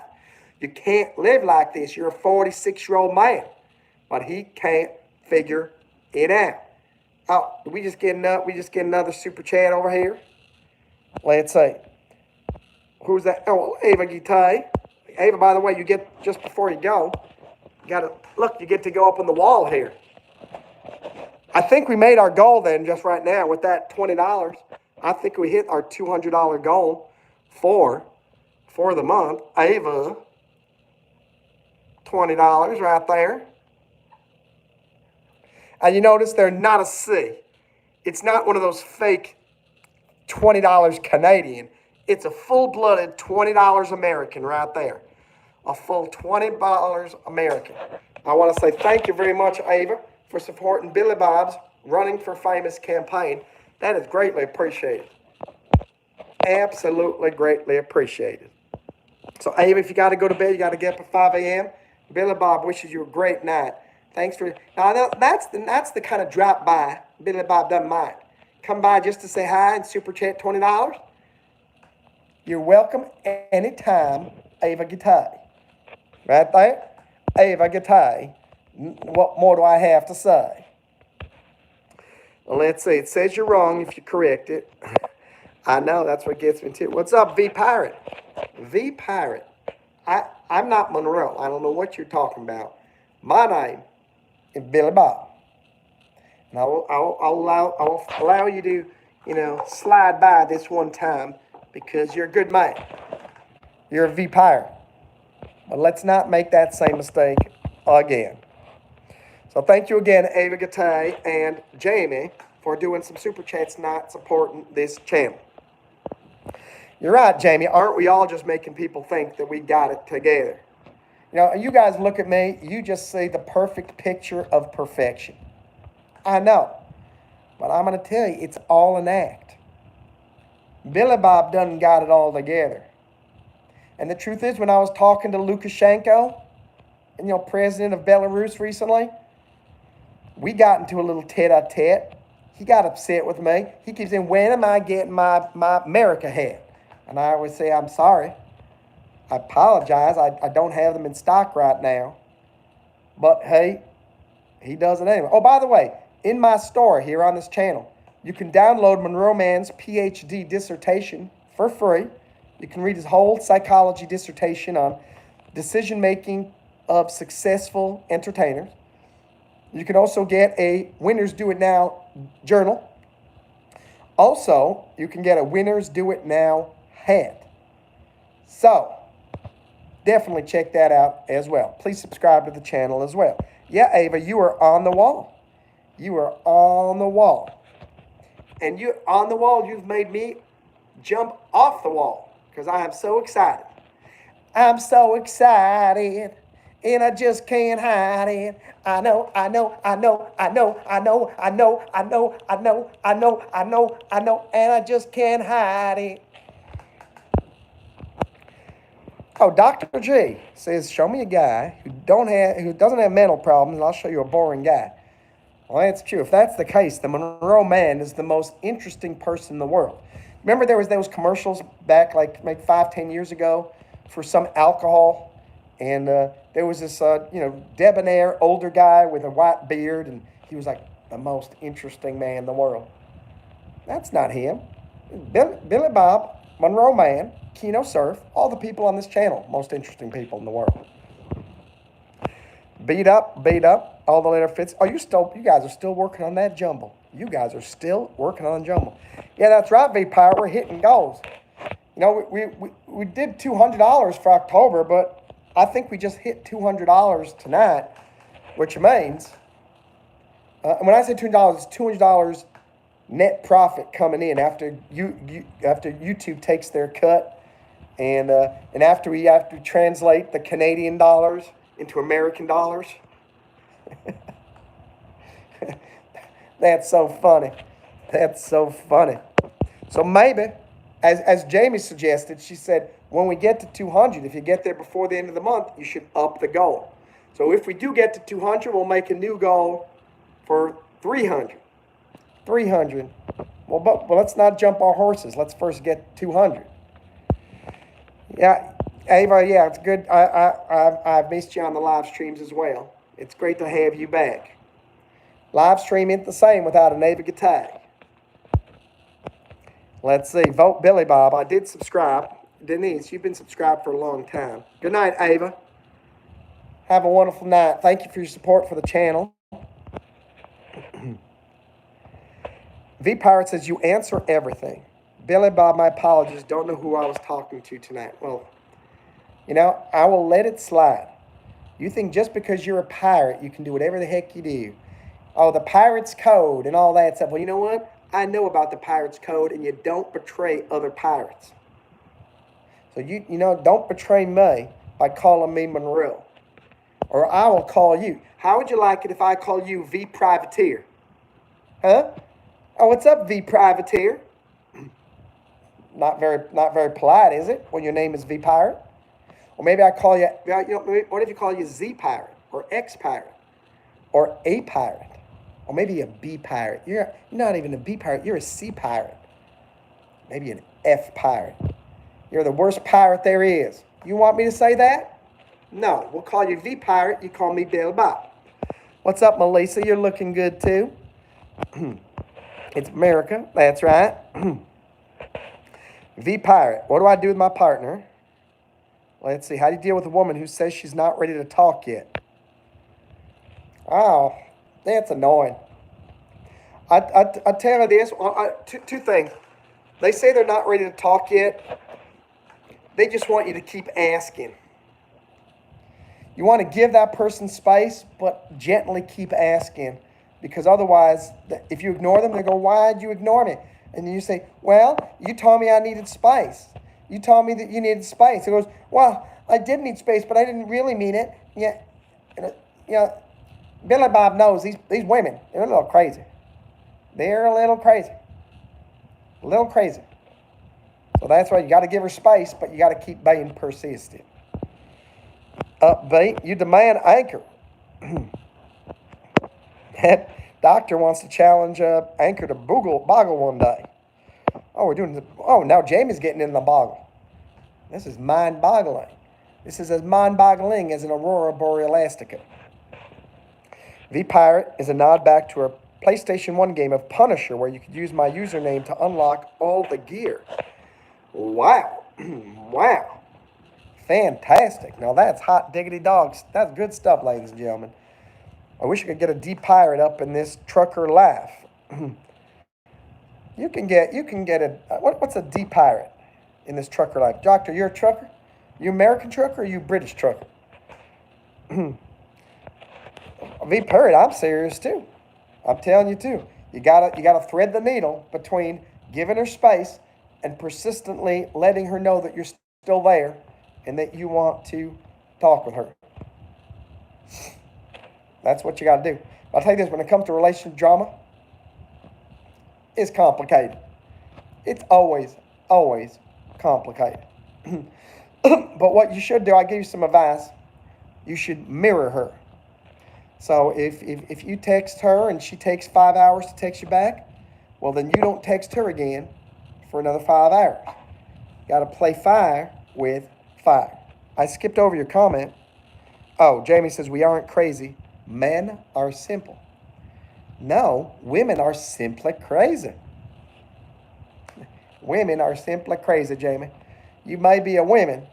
You can't live like this. You're a 46-year-old man. But he can't figure it out. Oh, did we just get another super chat over here? Let's see. Who's that? Oh, Ava Gitay. Ava, by the way, you get, just before you go, you get to go up on the wall here. I think we made our goal then just right now with that $20. I think we hit our $200 goal for the month. Ava, $20 right there. And you notice they're not a C. It's not one of those fake $20 Canadian. It's a full-blooded $20 American right there. A full $20 American. I want to say thank you very much, Ava, for supporting Billy Bob's Running for Famous campaign. That is greatly appreciated. Absolutely greatly appreciated. So, Ava, if you got to go to bed, you got to get up at 5 a.m. Billy Bob wishes you a great night. Thanks for... Now, that's the kind of drop-by Billy Bob doesn't mind. Come by just to say hi and super chat $20. You're welcome anytime, Ava Gitay. Right there? Ava Gitay. What more do I have to say? Well, let's see. It says you're wrong if you correct it. I know, that's what gets me too. What's up, V Pirate? V Pirate. I'm not Monroe. I don't know what you're talking about. My name is Billy Bob. And I'll allow you to, slide by this one time because you're a good man. You're a V Pirate. But let's not make that same mistake again. So thank you again, Ava Gatay and Jamie, for doing some super chats, not supporting this channel. You're right, Jamie. Aren't we all just making people think that we got it together? You guys look at me, you just see the perfect picture of perfection. I know. But I'm going to tell you, it's all an act. Billy Bob done got it all together. And the truth is, when I was talking to Lukashenko, president of Belarus recently, we got into a little tete-a-tete. He got upset with me. He keeps saying, when am I getting my America hat? And I always say, I'm sorry. I apologize. I don't have them in stock right now. But hey, he does it anyway. Oh, by the way, in my store here on this channel, you can download Monroe Mann's PhD dissertation for free. You can read his whole psychology dissertation on decision-making of successful entertainers. You can also get a Winners Do It Now journal. Also, you can get a Winners Do It Now hat. So, definitely check that out as well. Please subscribe to the channel as well. Yeah, Ava, you are on the wall. You are on the wall. And you on the wall, you've made me jump off the wall because I am so excited. I'm so excited. And I just can't hide it. I know, and I just can't hide it. Oh, Dr. G says, show me a guy who doesn't have mental problems, and I'll show you a boring guy. Well, that's true. If that's the case, the Monroe Man is the most interesting person in the world. Remember there was those commercials back like 5-10 years ago for some alcohol? And there was this, debonair older guy with a white beard, and he was like the most interesting man in the world. That's not him. Billy Bob, Monroe Mann, Keno Surf, all the people on this channel, most interesting people in the world. Beat up, all the letter fits. Oh, you guys are still working on that jumble. You guys are still working on the jumble. Yeah, that's right, V-Power, we're hitting goals. We did $200 for October, but I think we just hit $200 tonight, which means, when I say $200, it's $200 net profit coming in after YouTube takes their cut, and after we have to translate the Canadian dollars into American dollars. That's so funny. That's so funny. So maybe, as Jamie suggested, she said, when we get to 200, if you get there before the end of the month, you should up the goal. So if we do get to 200, we'll make a new goal for 300. 300. Well, let's not jump our horses. Let's first get 200. Yeah, Ava, yeah, it's good. I've missed you on the live streams as well. It's great to have you back. Live stream ain't the same without an Ava Gatag. Let's see. Vote Billy Bob. I did subscribe. Denise, you've been subscribed for a long time. Good night, Ava. Have a wonderful night. Thank you for your support for the channel. V Pirate says you answer everything. Billy Bob, my apologies. Don't know who I was talking to tonight. Well, I will let it slide. You think just because you're a pirate, you can do whatever the heck you do. Oh, the pirate's code and all that stuff. Well, you know what? I know about the pirate's code, and you don't betray other pirates. So, don't betray me by calling me Monroe. Or I will call you. How would you like it if I call you V Privateer? Huh? Oh, what's up, V Privateer? Not very polite, is it? When your name is V Pirate? Or maybe I call you, what if you call you Z Pirate or X Pirate or A Pirate or maybe a B Pirate? You're not even a B Pirate. You're a C Pirate. Maybe an F Pirate. You're the worst pirate there is. You want me to say that? No, we'll call you V Pirate. You call me Bill Bob. What's up, Melissa? You're looking good too. It's America. That's right. V Pirate. What do I do with my partner? Let's see. How do you deal with a woman who says she's not ready to talk yet? Oh, that's annoying. I tell you this. Two things. They say they're not ready to talk yet. They just want you to keep asking. You want to give that person space, but gently keep asking. Because otherwise, if you ignore them, they go, why'd you ignore me? And you say, well, you told me I needed space. You told me that you needed space. It goes, well, I did need space, but I didn't really mean it. Yeah, Billy Bob knows these women, they're a little crazy. They're a little crazy. A little crazy. So that's why you got to give her space, but you got to keep being persistent. Upbeat, you demand anchor. That doctor wants to challenge Anchor to boggle one day. Now Jamie's getting in the boggle. This is mind-boggling. This is as mind-boggling as an aurora borealistica. V-Pirate is a nod back to a PlayStation 1 game of Punisher where you could use my username to unlock all the gear. Wow. Wow. Fantastic. Now that's hot diggity dogs. That's good stuff, ladies and gentlemen. I wish I could get a D-Pirate up in this trucker laugh. You can get what's a D-Pirate in this trucker life? Doctor, you're a trucker? You American trucker or you British trucker? V-Pirate, I'm serious too. I'm telling you too. You gotta thread the needle between giving her space and persistently letting her know that you're still there and that you want to talk with her. That's what you got to do. I'll tell you this, when it comes to relationship drama, it's complicated. It's always complicated. But what you should do, I'll give you some advice. You should mirror her. So if you text her and she takes 5 hours to text you back, well, then you don't text her again for another 5 hours. Got to play fire with fire. I skipped over your comment. Oh, Jamie says we aren't crazy. Men are simple. No, women are simply crazy. Women are simply crazy, Jamie. You may be a woman.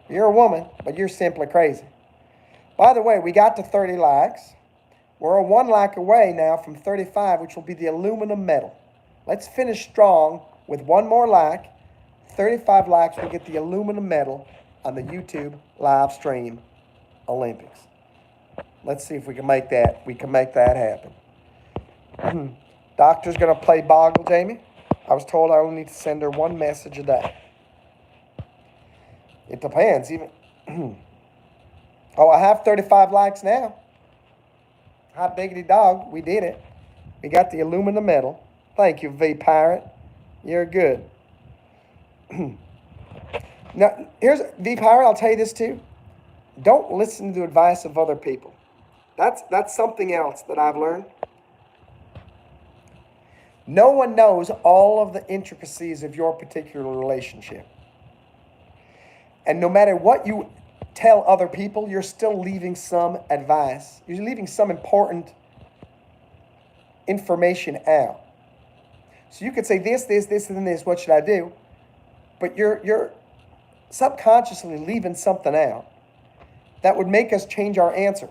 You're a woman, but you're simply crazy. By the way, we got to 30 likes. We're 1 like away now from 35, which will be the aluminum medal. Let's finish strong with 1 more like. 35 likes will get the aluminum medal on the YouTube live stream Olympics. Let's see if we can make that. We can make that happen. Doctor's going to play Boggle, Jamie. I was told I only need to send her 1 message a day. It depends. Even. Oh, I have 35 likes now. Hot diggity dog. We did it. We got the aluminum medal. Thank you, V-Pirate. You're good. Now, here's V-Pirate. I'll tell you this too. Don't listen to the advice of other people. That's something else that I've learned. No one knows all of the intricacies of your particular relationship. And no matter what you tell other people, you're still leaving some advice. You're leaving some important information out. So you could say this, and this. What should I do? But you're subconsciously leaving something out that would make us change our answer.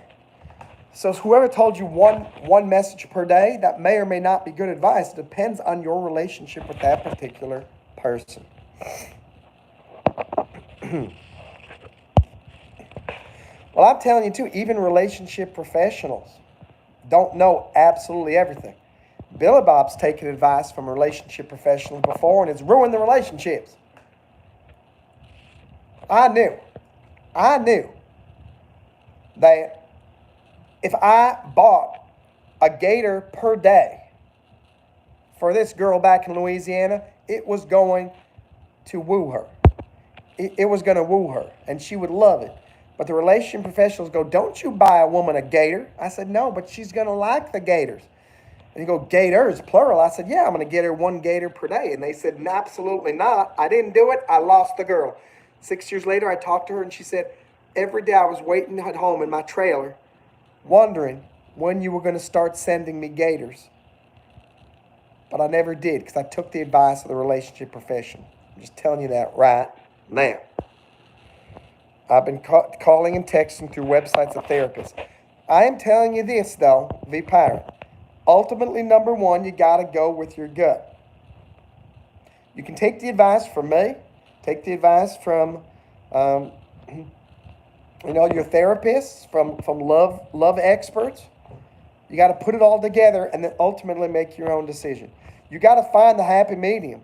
So whoever told you one message per day, that may or may not be good advice. It depends on your relationship with that particular person. Well, I'm telling you too, even relationship professionals don't know absolutely everything. Billy Bob's taken advice from relationship professionals before, and it's ruined the relationships. I knew that if I bought a gator per day for this girl back in Louisiana, it was going to woo her. It was going to woo her, and she would love it. But the relationship professionals go, don't you buy a woman a gator? I said, no, but she's going to like the gators. And you go, gators, plural. I said, yeah, I'm going to get her one gator per day. And they said, no, absolutely not. I didn't do it. I lost the girl. 6 years later, I talked to her, and she said, every day I was waiting at home in my trailer, wondering when you were going to start sending me gators. But I never did, because I took the advice of the relationship professional. I'm just telling you that right now. I've been calling and texting through websites of therapists. I am telling you this, though, V Pirate. Ultimately, number one, you got to go with your gut. You can take the advice from me, take the advice from, your therapists, from love experts. You got to put it all together and then ultimately make your own decision. You got to find the happy medium.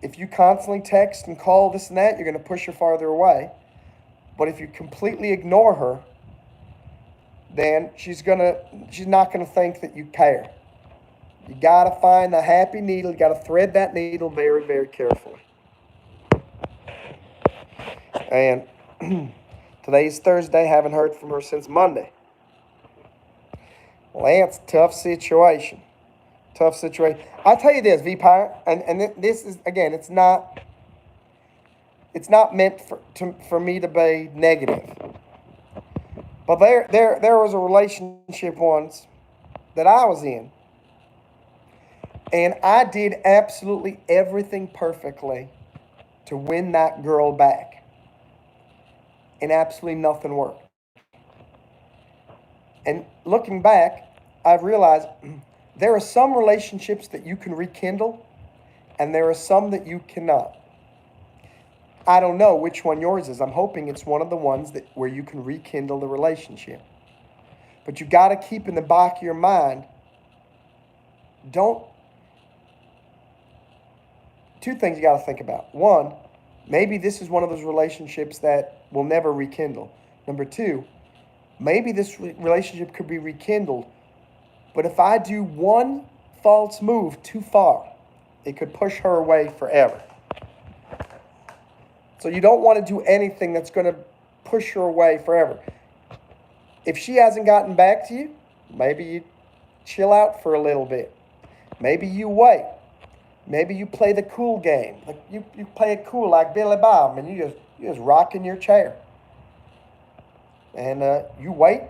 If you constantly text and call this and that, you're going to push her farther away. But if you completely ignore her, then she's not gonna think that you care. You gotta find the happy needle. You gotta thread that needle very, very carefully. And today's Thursday. Haven't heard from her since Monday. Well, that's a tough situation. Tough situation. I'll tell you this, V-Pirate, and this is, again, it's not meant for me to be negative. But there was a relationship once that I was in, and I did absolutely everything perfectly to win that girl back, and absolutely nothing worked. And looking back, I've realized there are some relationships that you can rekindle, and there are some that you cannot. I don't know which one yours is. I'm hoping it's one of the ones where you can rekindle the relationship. But you got to keep in the back of your mind, two things you got to think about. One, maybe this is one of those relationships that will never rekindle. Number two, maybe this relationship could be rekindled, but if I do one false move too far, it could push her away forever. So you don't want to do anything that's going to push her away forever. If she hasn't gotten back to you, maybe you chill out for a little bit. Maybe you wait. Maybe you play the cool game. Like you play it cool like Billy Bob, and you just rock in your chair. And you wait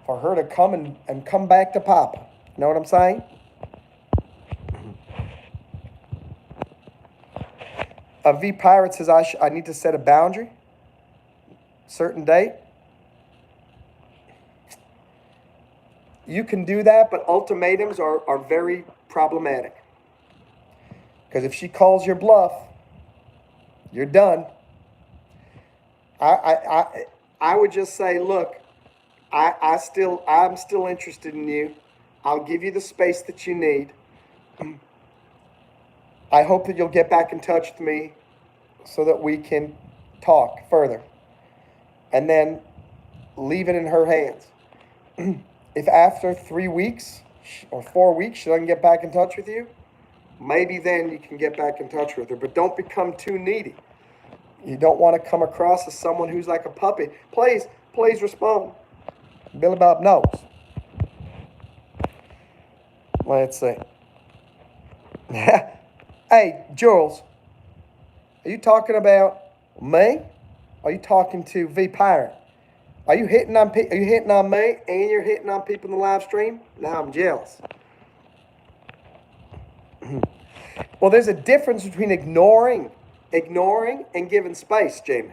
for her to come and come back to Papa. You know what I'm saying? V Pirate says I need to set a boundary, certain date. You can do that, but ultimatums are very problematic. Because if she calls your bluff, you're done. I would just say, look, I'm still interested in you. I'll give you the space that you need. I hope that you'll get back in touch with me so that we can talk further. And then leave it in her hands. If after 3 weeks or 4 weeks she doesn't get back in touch with you, maybe then you can get back in touch with her. But don't become too needy. You don't want to come across as someone who's like a puppy. Please respond. Billy Bob knows. Let's see. Hey, Jules, are you talking about me Are you talking to V Pirate? Are you hitting on me and you're hitting on people in the live stream? Now I'm jealous. Well, there's a difference between ignoring and giving space, Jamie.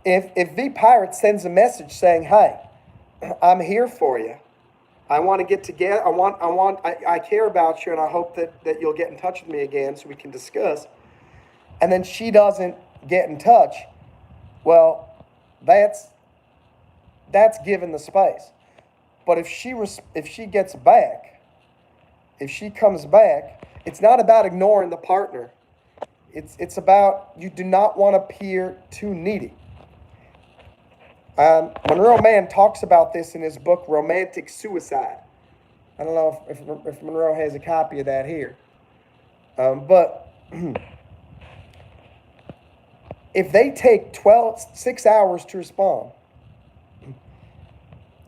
If V Pirate sends a message saying, "Hey, I'm here for you. I want to get together. I care about you, and I hope that you'll get in touch with me again so we can discuss." And then she doesn't get in touch. Well, that's given the space. But if she gets back, if she comes back, it's not about ignoring the partner. It's about you do not want to appear too needy. Monroe Mann talks about this in his book, Romantic Suicide. I don't know if Monroe has a copy of that here. But if they take 6 hours to respond,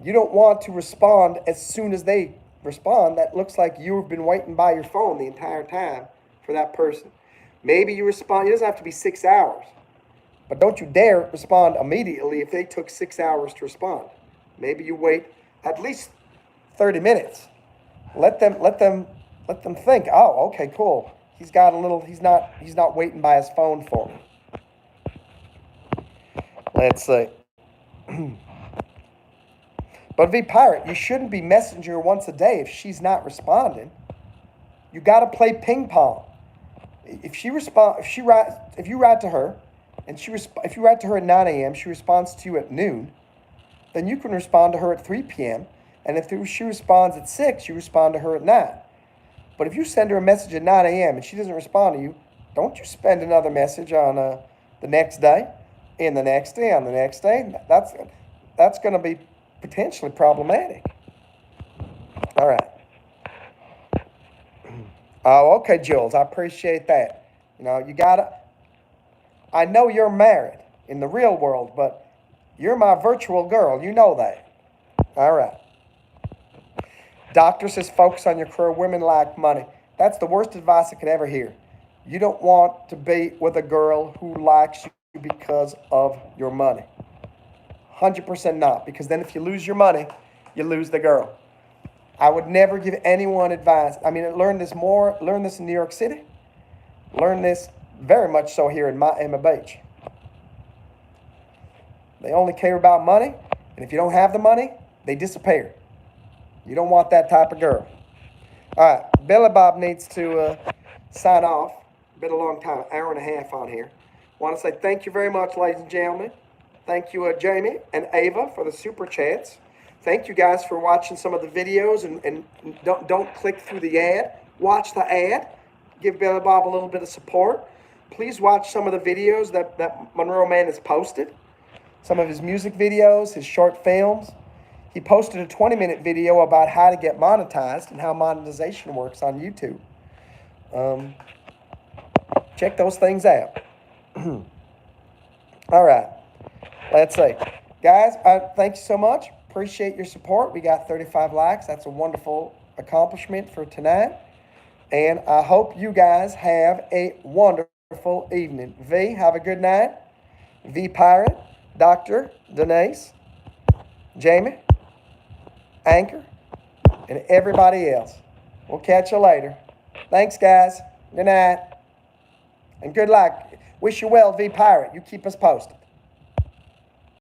you don't want to respond as soon as they respond. That looks like you've been waiting by your phone the entire time for that person. Maybe you respond, it doesn't have to be 6 hours. But don't you dare respond immediately if they took 6 hours to respond. Maybe you wait at least 30 minutes. Let them think, oh, okay, cool. He's not waiting by his phone for me. Let's see. But V Pirate, you shouldn't be messaging her once a day if she's not responding. You got to play ping pong. If you write to her, and if you write to her at 9 a.m., she responds to you at noon, then you can respond to her at 3 p.m. And if she responds at 6, you respond to her at 9. But if you send her a message at 9 a.m. and she doesn't respond to you, don't you spend another message on the next day, and the next day, on the next day. That's going to be potentially problematic. All right. Oh, okay, Jules, I appreciate that. I know you're married in the real world, but you're my virtual girl. You know that. All right. Doctor says focus on your career. Women like money. That's the worst advice I could ever hear. You don't want to be with a girl who likes you because of your money. 100% not, because then if you lose your money, you lose the girl. I would never give anyone advice. I mean, learn this in New York City. Learn this very much so here in Miami Beach. They only care about money, and if you don't have the money, they disappear. You don't want that type of girl. All right, Billy Bob needs to sign off. Been a long time, hour and a half on here. Want to say thank you very much, ladies and gentlemen. Thank you, Jamie and Ava, for the super chats. Thank you guys for watching some of the videos, and don't click through the ad. Watch the ad. Give Billy Bob a little bit of support. Please watch some of the videos that Monroe Mann has posted. Some of his music videos, his short films. He posted a 20-minute video about how to get monetized and how monetization works on YouTube. Check those things out. All right. Let's see. Guys, thank you so much. Appreciate your support. We got 35 likes. That's a wonderful accomplishment for tonight. And I hope you guys have a wonderful evening. V, have a good night. V Pirate, Dr. Denise, Jamie, Anchor, and everybody else. We'll catch you later. Thanks, guys. Good night. And good luck. Wish you well, V Pirate. You keep us posted.